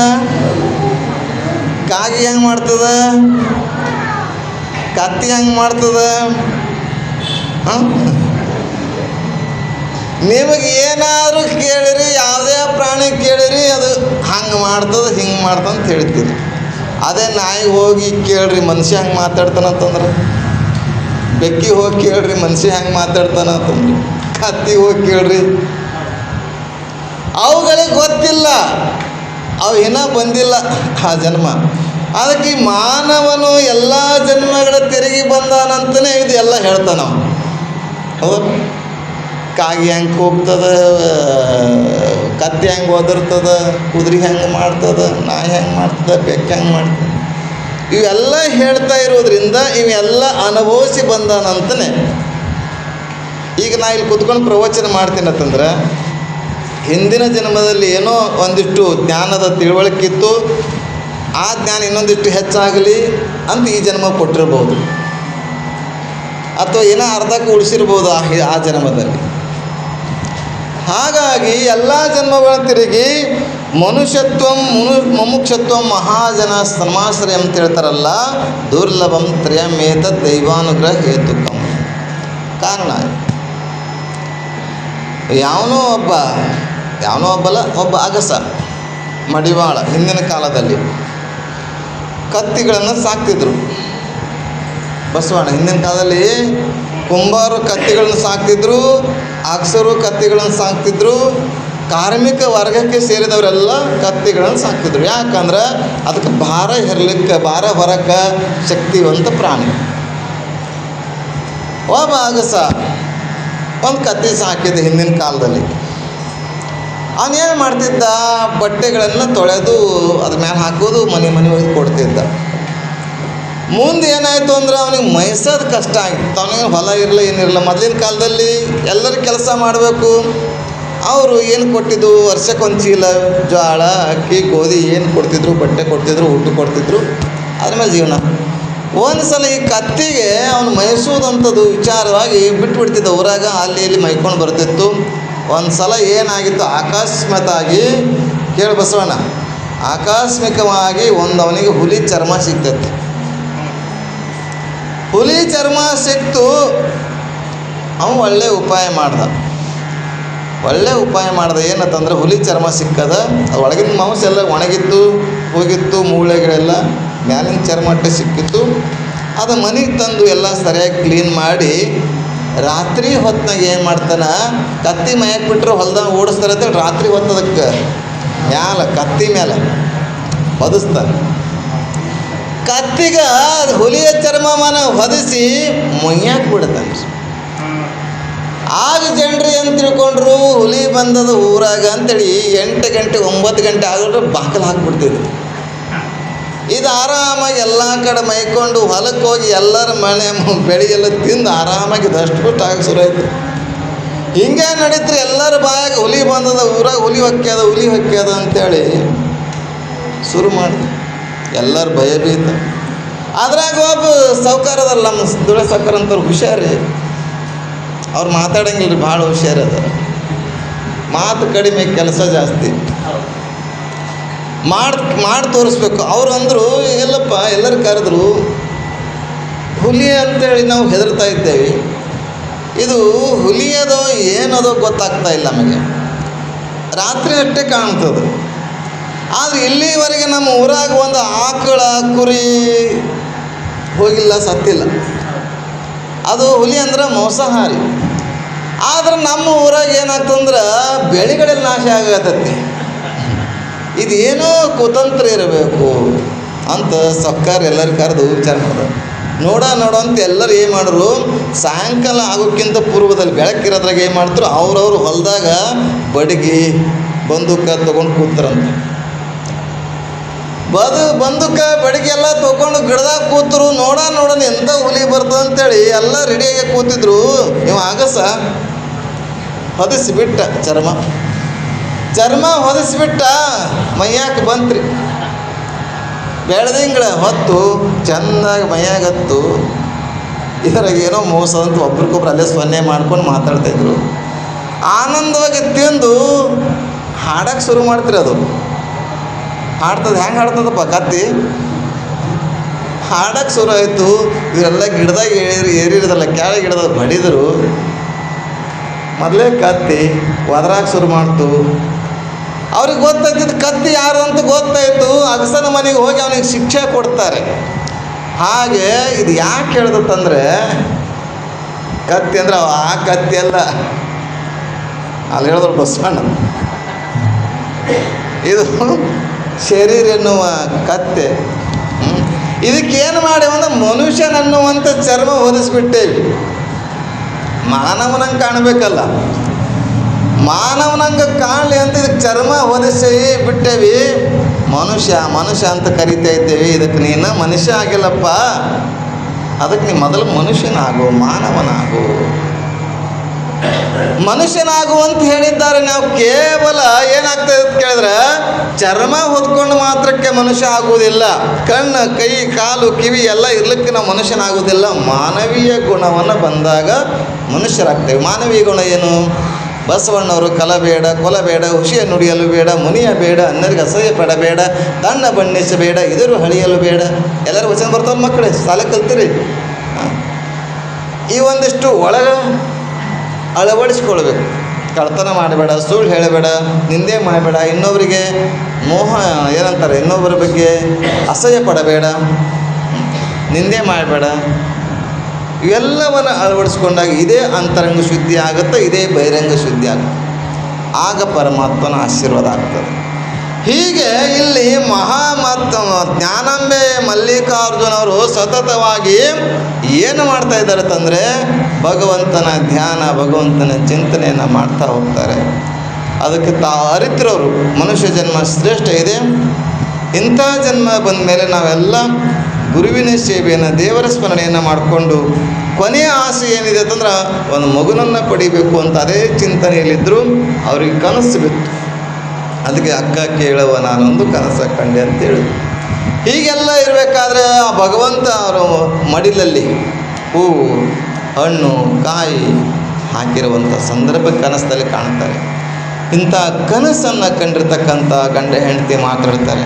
ಕಾಗಿ ಹೆಂಗೆ ಮಾಡ್ತದ? ಕತ್ತಿ ಹೆಂಗೆ ಮಾಡ್ತದ? ನಿಮಗೆ ಏನಾದರೂ ಕೇಳಿರಿ, ಯಾವುದೇ ಪ್ರಾಣಿ ಕೇಳಿರಿ, ಅದು ಹಂಗೆ ಮಾಡ್ತದೆ ಹಿಂಗೆ ಮಾಡ್ತದೆ ಅಂತ ಹೇಳ್ತೀರಿ. ಅದೇ ನಾಯಿ ಹೋಗಿ ಕೇಳ್ರಿ ಮನುಷ್ಯ ಹೆಂಗೆ ಮಾತಾಡ್ತಾನಂತಂದ್ರೆ, ಬೆಕ್ಕಿ ಹೋಗಿ ಕೇಳ್ರಿ ಮನುಷ್ಯ ಹೆಂಗೆ ಮಾತಾಡ್ತಾನಂತಂದ್ರೆ, ಕತ್ತಿ ಹೋಗಿ ಕೇಳ್ರಿ. ಅವುಗಳಿಗೆ ಗೊತ್ತಿಲ್ಲ, ಅವು ಇನ್ನೂ ಬಂದಿಲ್ಲ ಆ ಜನ್ಮ. ಅದಕ್ಕೆ ಈ ಮಾನವನು ಎಲ್ಲ ಜನ್ಮಗಳ ತಿರುಗಿ ಬಂದಾನಂತಲೇ ಇದು ಎಲ್ಲ ಹೇಳ್ತಾನ. ಹೌದು, ಕಾಗಿ ಹೆಂಗೆ ಕೂಗ್ತದೆ, ಕತ್ತಿ ಹೆಂಗೆ ಒದರ್ತದೆ, ಕುದುರೆ ಹೆಂಗೆ ಮಾಡ್ತದೆ, ನಾಯಿ ಹೆಂಗೆ ಮಾಡ್ತದೆ, ಬೆಕ್ಕ ಹೆಂಗೆ ಮಾಡ್ತದೆ, ಇವೆಲ್ಲ ಹೇಳ್ತಾ ಇರೋದ್ರಿಂದ ಇವೆಲ್ಲ ಅನುಭವಿಸಿ ಬಂದಾನಂತಲೇ. ಈಗ ನಾ ಇಲ್ಲಿ ಕೂತ್ಕೊಂಡು ಪ್ರವಚನ ಮಾಡ್ತೀನಿ ಅಂತಂದ್ರೆ, ಹಿಂದಿನ ಜನ್ಮದಲ್ಲಿ ಏನೋ ಒಂದಿಷ್ಟು ಜ್ಞಾನದ ತಿಳುವಳಿಕಿತ್ತು, ಆ ಜ್ಞಾನ ಇನ್ನೊಂದಿಷ್ಟು ಹೆಚ್ಚಾಗಲಿ ಅಂತ ಈ ಜನ್ಮ ಕೊಟ್ಟಿರ್ಬೋದು, ಅಥವಾ ಏನೋ ಅರ್ಧಕ್ಕೆ ಉಳಿಸಿರ್ಬೋದು ಆ ಜನ್ಮದಲ್ಲಿ. ಹಾಗಾಗಿ ಎಲ್ಲ ಜನ್ಮಗಳನ್ನು ತಿರುಗಿ ಮನುಷ್ಯತ್ವ ಮುಮುಕ್ಷತ್ವ ಮಹಾಜನ ಸಮಾಶ್ರಯ ಅಂತ ಹೇಳ್ತಾರಲ್ಲ, ದುರ್ಲಭಂ ತ್ರಯಮೇತ ದೈವಾನುಗ್ರಹ ಹೇತುಕಂ. ಕಾರಣ ಯಾವನೋ ಒಬ್ಬಲ್ಲ, ಒಬ್ಬ ಅಗಸ ಮಡಿವಾಳ ಹಿಂದಿನ ಕಾಲದಲ್ಲಿ ಕತ್ತಿಗಳನ್ನು ಸಾಕ್ತಿದ್ರು. ಬಸವಣ್ಣ ಹಿಂದಿನ ಕಾಲದಲ್ಲಿ ಕುಂಬಾರು ಕತ್ತಿಗಳನ್ನು ಸಾಕ್ತಿದ್ರು, ಅಗಸರು ಕತ್ತಿಗಳನ್ನು ಸಾಕ್ತಿದ್ರು, ಕಾರ್ಮಿಕ ವರ್ಗಕ್ಕೆ ಸೇರಿದವರೆಲ್ಲ ಕತ್ತಿಗಳನ್ನು ಸಾಕ್ತಿದ್ರು. ಯಾಕಂದ್ರೆ ಅದಕ್ಕೆ ಭಾರ ಹೊರಕ್ಕೆ ಶಕ್ತಿವಂತ ಪ್ರಾಣಿ. ಒಬ್ಬ ಅಗಸ ಒಂದು ಕತ್ತಿ ಸಾಕಿದ್ದ ಹಿಂದಿನ ಕಾಲದಲ್ಲಿ. ಅವನೇನು ಮಾಡ್ತಿದ್ದ, ಬಟ್ಟೆಗಳನ್ನು ತೊಳೆದು ಅದ್ರ ಮೇಲೆ ಹಾಕೋದು, ಮನೆ ಹೋಗಿ ಕೊಡ್ತಿದ್ದ. ಮುಂದೆ ಏನಾಯಿತು ಅಂದ್ರೆ ಅವನಿಗೆ ಮೈಸೋದು ಕಷ್ಟ ಆಗಿತ್ತು. ಅವನಿಗೆ ಹೊಲ ಇರಲ್ಲ, ಏನಿರಲ್ಲ. ಮೊದಲಿನ ಕಾಲದಲ್ಲಿ ಎಲ್ಲರೂ ಕೆಲಸ ಮಾಡಬೇಕು. ಅವರು ಏನು ಕೊಟ್ಟಿದ್ದು, ವರ್ಷಕ್ಕೊಂದು ಚೀಲ ಜೋಳ, ಅಕ್ಕಿ, ಗೋಧಿ ಏನು ಕೊಡ್ತಿದ್ರು, ಬಟ್ಟೆ ಕೊಡ್ತಿದ್ರು, ಊಟ ಕೊಡ್ತಿದ್ರು. ಅದ್ರ ಮೇಲೆ ಜೀವನ. ಒಂದು ಸಲ ಈ ಕತ್ತಿಗೆ ಅವನು ಮೈಸೂದಂಥದ್ದು ವಿಚಾರವಾಗಿ ಬಿಟ್ಬಿಡ್ತಿದ್ದ. ಊರಾಗ ಅಲ್ಲಿ ಇಲ್ಲಿ ಮೈಕೊಂಡು ಬರ್ತಿತ್ತು. ಒಂದು ಸಲ ಏನಾಗಿತ್ತು, ಆಕಸ್ಮಿಕವಾಗಿ ಕೇಳಿ ಬಸವಣ್ಣ, ಆಕಸ್ಮಿಕವಾಗಿ ಅವನಿಗೆ ಹುಲಿ ಚರ್ಮ ಸಿಗ್ತೈತಿ. ಹುಲಿ ಚರ್ಮ ಸಿಕ್ತು. ಅವನು ಒಳ್ಳೆ ಉಪಾಯ ಮಾಡ್ದ. ಏನಂತಂದ್ರೆ ಹುಲಿ ಚರ್ಮ ಸಿಕ್ಕದ, ಒಳಗಿನ ಮಾಂಸ ಎಲ್ಲ ಒಣಗಿತ್ತು, ಹೋಗಿತ್ತು, ಮೂಳೆಗಳೆಲ್ಲ ಮ್ಯಾಲಿನ ಚರ್ಮ ಅಟ್ಟೆ ಸಿಕ್ಕಿತ್ತು. ಅದು ಮನೆಗೆ ತಂದು ಎಲ್ಲ ಸರಿಯಾಗಿ ಕ್ಲೀನ್ ಮಾಡಿ, ರಾತ್ರಿ ಹೊತ್ತಿನಾಗ ಏನು ಮಾಡ್ತಾನೆ, ಕತ್ತಿ ಮಯಕ್ಕೆ ಬಿಟ್ಟರು ಹೊಲ್ದಾಗ ಓಡಿಸ್ತಾರೆ ಅಂತೇಳಿ ರಾತ್ರಿ ಹೊತ್ತದಕ್ಕೆ ಕತ್ತಿ ಮೇಲೆ ಹೊದಿಸ್ತಾನೆ. ಕತ್ತಿಗೆ ಹುಲಿಯ ಚರ್ಮವನ್ನು ಹೊದಿಸಿ ಮೊಯ್ಯಾಕೆ ಬಿಡ್ತಾನೆ. ಆಗ ಜನರು ಏನು ತಿಳ್ಕೊಂಡ್ರು, ಹುಲಿ ಬಂದದ ಊರಾಗ ಅಂತೇಳಿ 8 ಗಂಟೆ 9 ಗಂಟೆ ಆಗಿದ್ರೆ ಬಾಕಲು ಹಾಕಿಬಿಡ್ತಿದ್ರು. ಇದು ಆರಾಮಾಗಿ ಎಲ್ಲ ಕಡೆ ಮೈಕೊಂಡು ಹೊಲಕ್ಕೆ ಹೋಗಿ ಎಲ್ಲರ ಮಳೆ ಬೆಳೆಗೆಲ್ಲ ತಿಂದು ಆರಾಮಾಗಿ ದಷ್ಟು ಆಗಿ ಶುರು ಆಯಿತು. ಹಿಂಗೆ ನಡೀತ್ರಿ. ಎಲ್ಲರ ಬಾಯಾಗ ಹುಲಿ ಬಂದದ, ಊರಾಗ ಹುಲಿ ಹೊಕ್ಕ್ಯದ ಅಂತೇಳಿ ಶುರು ಮಾಡಿದ್ರು. ಎಲ್ಲರ ಭಯಭೀತ. ಅದ್ರಾಗ ಒಬ್ಬ ಸಾವ್ಕಾರದಲ್ಲ, ನಮ್ಮ ದುಳೆ ಸಾವ್ಕಾರ ಅಂತವ್ರು ಹುಷಾರಿ. ಅವ್ರು ಮಾತಾಡಂಗಿಲ್ಲ ರೀ, ಭಾಳ ಹುಷಾರದ. ಮಾತು ಕಡಿಮೆ, ಕೆಲಸ ಜಾಸ್ತಿ. ಮಾಡಿ ತೋರಿಸ್ಬೇಕು. ಅವ್ರು ಅಂದರು, ಎಲ್ಲಪ್ಪ ಎಲ್ಲರೂ ಕರೆದ್ರು, ಹುಲಿ ಅಂತೇಳಿ ನಾವು ಹೆದರ್ತಾ ಇದ್ದೇವೆ. ಇದು ಹುಲಿಯದೋ ಏನದೋ ಗೊತ್ತಾಗ್ತಾ ಇಲ್ಲ ನಮಗೆ. ರಾತ್ರಿ ಅಷ್ಟೇ ಕಾಣ್ತದೆ. ಆದರೆ ಇಲ್ಲಿವರೆಗೆ ನಮ್ಮ ಊರಾಗ ಒಂದು ಆಕಳ ಕುರಿ ಹೋಗಿಲ್ಲ, ಸತ್ತಿಲ್ಲ. ಅದು ಹುಲಿ ಅಂದ್ರೆ ಮಾಂಸಾಹಾರಿ. ಆದ್ರೆ ನಮ್ಮ ಊರಾಗ ಏನಾಗ್ತಂದ್ರೆ ಬೆಳೆಗಳೆಲ್ಲ ನಾಶ ಆಗತ್ತೈತಿ. ಇದೇನೋ ಕುತಂತ್ರ ಇರಬೇಕು ಅಂತ ಸರ್ಕಾರ ಎಲ್ಲರೂ ಕರೆದು ವಿಚಾರ ಮಾಡೋದು. ನೋಡ ಅಂತ ಎಲ್ಲರೂ ಏನು ಮಾಡಿದ್ರು, ಸಾಯಂಕಾಲ ಆಗೋಕ್ಕಿಂತ ಪೂರ್ವದಲ್ಲಿ ಬೆಳಕಿರೋದ್ರಾಗ ಏನು ಮಾಡ್ತಾರೆ, ಅವ್ರವ್ರು ಹೊಲದಾಗ ಬಡಗಿ ಬಂದೂಕ ತೊಗೊಂಡು ಕೂತಾರಂತೆ. ಬಂದೂಕ ಬಡಗಿ ಎಲ್ಲ ತೊಗೊಂಡು ಗಿಡದಾಗ ಕೂತರು. ನೋಡೋಣ ಎಂಥ ಹುಲಿ ಬರ್ತದೆ ಅಂತೇಳಿ ಎಲ್ಲ ರೆಡಿಯಾಗಿ ಕೂತಿದ್ರು. ಇವ ಆಗಸ ಹೊದಿಸಿಬಿಟ್ಟ, ಚರ್ಮ ಹೊದಿಸಿಬಿಟ್ಟ, ಮೈಯಾಕೆ ಬಂತ್ರಿ. ಬೆಳೆದಿಂಗಳ ಹೊತ್ತು ಚೆಂದಾಗಿ ಮೈಯಾಗತ್ತು. ಇದ್ರಾಗ ಏನೋ ಮೋಸದಂತ ಒಬ್ರಿಗೊಬ್ರು ಅಲ್ಲೇ ಸೊನ್ನೆ ಮಾಡ್ಕೊಂಡು ಮಾತಾಡ್ತಾಯಿದ್ರು. ಆನಂದವಾಗಿ ತಿಂದು ಹಾಡಕ್ಕೆ ಶುರು ಮಾಡ್ತೀರಿ. ಅದು ಹಾಡ್ತದೆ. ಹೆಂಗೆ ಹಾಡ್ತದಪ್ಪ ಕತ್ತಿ? ಹಾಡಕ್ಕೆ ಶುರು ಆಯಿತು. ಇವರೆಲ್ಲ ಗಿಡದಾಗ ಏರಿರೋದಲ್ಲ, ಕೆಳಗೆ ಗಿಡದಾಗ ಬಡಿದರು. ಮೊದಲೇ ಕತ್ತಿ ಒದರಾಗ ಶುರು ಮಾಡ್ತು. ಅವ್ರಿಗೆ ಗೊತ್ತಾಗ್ತಿದ್ದು ಕತ್ತಿ ಯಾರು ಅಂತ ಗೊತ್ತಾಯಿತು. ಅಗಸನ ಮನೆಗೆ ಹೋಗಿ ಅವನಿಗೆ ಶಿಕ್ಷೆ ಕೊಡ್ತಾರೆ. ಹಾಗೆ ಇದು ಯಾಕೆ ಹೇಳ್ದತ್ತಂದರೆ, ಕತ್ತಿ ಅಂದ್ರೆ ಆ ಕತ್ತಿ ಅಲ್ಲ, ಅಲ್ಲಿ ಹೇಳಿದ್ರು ಬಸವಣ್ಣ, ಇದು ಶರೀರ ಎನ್ನುವ ಕತ್ತೆ. ಇದಕ್ಕೇನು ಮಾಡಿ ಅಂದ್ರೆ ಮನುಷ್ಯನನ್ನುವಂಥ ಚರ್ಮ ಹೊದಿಸ್ಬಿಟ್ಟೇವಿ. ಮಾನವನಂಗೆ ಕಾಣಬೇಕಲ್ಲ, ಮಾನವನಂಗೆ ಕಾಣಲಿ ಅಂತ ಇದಕ್ಕೆ ಚರ್ಮ ಹೊದಿಸಿ ಬಿಟ್ಟೇವಿ. ಮನುಷ್ಯ ಅಂತ ಕರಿತಾ ಇದ್ದೇವೆ. ಇದಕ್ಕೆ ನೀನು ಮನುಷ್ಯ ಆಗಿಲ್ಲಪ್ಪ, ಅದಕ್ಕೆ ನೀ ಮೊದಲು ಮನುಷ್ಯನಾಗು, ಮಾನವನಾಗು, ಮನುಷ್ಯನಾಗು ಅಂತ ಹೇಳಿದ್ದಾರೆ. ನಾವು ಕೇವಲ ಏನಾಗ್ತದೆ ಅಂತ ಕೇಳಿದ್ರೆ, ಚರ್ಮ ಹೊದ್ಕೊಂಡು ಮಾತ್ರಕ್ಕೆ ಮನುಷ್ಯ ಆಗುವುದಿಲ್ಲ. ಕಣ್ಣು, ಕೈ, ಕಾಲು, ಕಿವಿ ಎಲ್ಲ ಇರ್ಲಿಕ್ಕೆ ನಾವು ಮನುಷ್ಯನಾಗುವುದಿಲ್ಲ. ಮಾನವೀಯ ಗುಣವನ್ನು ಬಂದಾಗ ಮನುಷ್ಯರಾಗ್ತೇವೆ. ಮಾನವೀಯ ಗುಣ ಏನು? ಬಸವಣ್ಣವರು ಕಲಬೇಡ, ಕೊಲಬೇಡ, ಹುಷಿಯ ನುಡಿಯಲು ಬೇಡ, ಮುನಿಯ ಬೇಡ, ಅನ್ನರಿಗೆ ಅಸಹ್ಯ ಪಡಬೇಡ, ತಣ್ಣ ಬಣ್ಣಿಸಬೇಡ, ಎದುರು ಹಳಿಯಲು ಬೇಡ. ಎಲ್ಲರೂ ವಚನ ಬರ್ತಾವೆ ಮಕ್ಕಳೇ, ಶಾಲೆ ಕಲ್ತೀರಿ. ಈ ಒಂದಿಷ್ಟು ಒಳಗೆ ಅಳವಡಿಸ್ಕೊಳ್ಬೇಕು. ಕಳ್ತನ ಮಾಡಬೇಡ, ಸುಳ್ಳು ಹೇಳಬೇಡ, ನಿಂದೆ ಮಾಡಬೇಡ, ಇನ್ನೊಬ್ಬರಿಗೆ ಮೋಹ ಏನಂತಾರೆ, ಇನ್ನೊಬ್ಬರ ಬಗ್ಗೆ ಅಸಹ್ಯ ಪಡಬೇಡ, ನಿಂದೆ ಮಾಡಬೇಡ. ಇವೆಲ್ಲವನ್ನು ಅಳವಡಿಸ್ಕೊಂಡಾಗ ಇದೇ ಅಂತರಂಗ ಶುದ್ಧಿ ಆಗುತ್ತೆ, ಇದೇ ಬಹಿರಂಗ ಶುದ್ಧಿ ಆಗುತ್ತೆ. ಆಗ ಪರಮಾತ್ಮನ ಆಶೀರ್ವಾದ ಆಗ್ತದೆ. ಹೀಗೆ ಇಲ್ಲಿ ಜ್ಞಾನಾಂಬೆ ಮಲ್ಲಿಕಾರ್ಜುನವರು ಸತತವಾಗಿ ಏನು ಮಾಡ್ತಾ ಇದ್ದಾರೆ ಅಂತಂದರೆ ಭಗವಂತನ ಧ್ಯಾನ, ಭಗವಂತನ ಚಿಂತನೆಯನ್ನು ಮಾಡ್ತಾ ಹೋಗ್ತಾರೆ. ಅದಕ್ಕೆ ಅರಿತಿರೋರು ಮನುಷ್ಯ ಜನ್ಮ ಶ್ರೇಷ್ಠ ಇದೆ, ಇಂಥ ಜನ್ಮ ಬಂದ ಮೇಲೆ ನಾವೆಲ್ಲ ಗುರುವಿನ ಸೇವೆಯನ್ನು, ದೇವರ ಸ್ಮರಣೆಯನ್ನು ಮಾಡಿಕೊಂಡು ಕೊನೆಯ ಆಸೆ ಏನಿದೆ ಅಂತಂದ್ರೆ ಒಂದು ಮಗುನನ್ನು ಪಡಿಬೇಕು ಅಂತ ಅದೇ ಚಿಂತನೆಯಲ್ಲಿದ್ದರು. ಅವ್ರಿಗೆ ಕನಸು ಬಿತ್ತು. ಅದಕ್ಕೆ ಅಕ್ಕ ಕೇಳುವ ನಾನೊಂದು ಕನಸ ಕಂಡೆ ಅಂತೇಳಿ. ಹೀಗೆಲ್ಲ ಇರಬೇಕಾದ್ರೆ ಆ ಭಗವಂತ ಅವರು ಮಡಿಲಲ್ಲಿ ಹೂವು, ಹಣ್ಣು, ಕಾಯಿ ಹಾಕಿರುವಂಥ ಸಂದರ್ಭ ಕನಸಲ್ಲಿ ಕಾಣ್ತಾರೆ. ಇಂಥ ಕನಸನ್ನು ಕಂಡಿರ್ತಕ್ಕಂಥ ಗಂಡ ಹೆಂಡತಿ ಮಾತಾಡ್ತಾರೆ.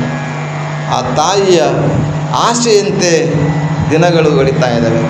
ಆ ತಾಯಿಯ ಆಶೆಯಂತೆ ದಿನಗಳು ಗಡಿತಾ ಇದ್ದಾವೆ.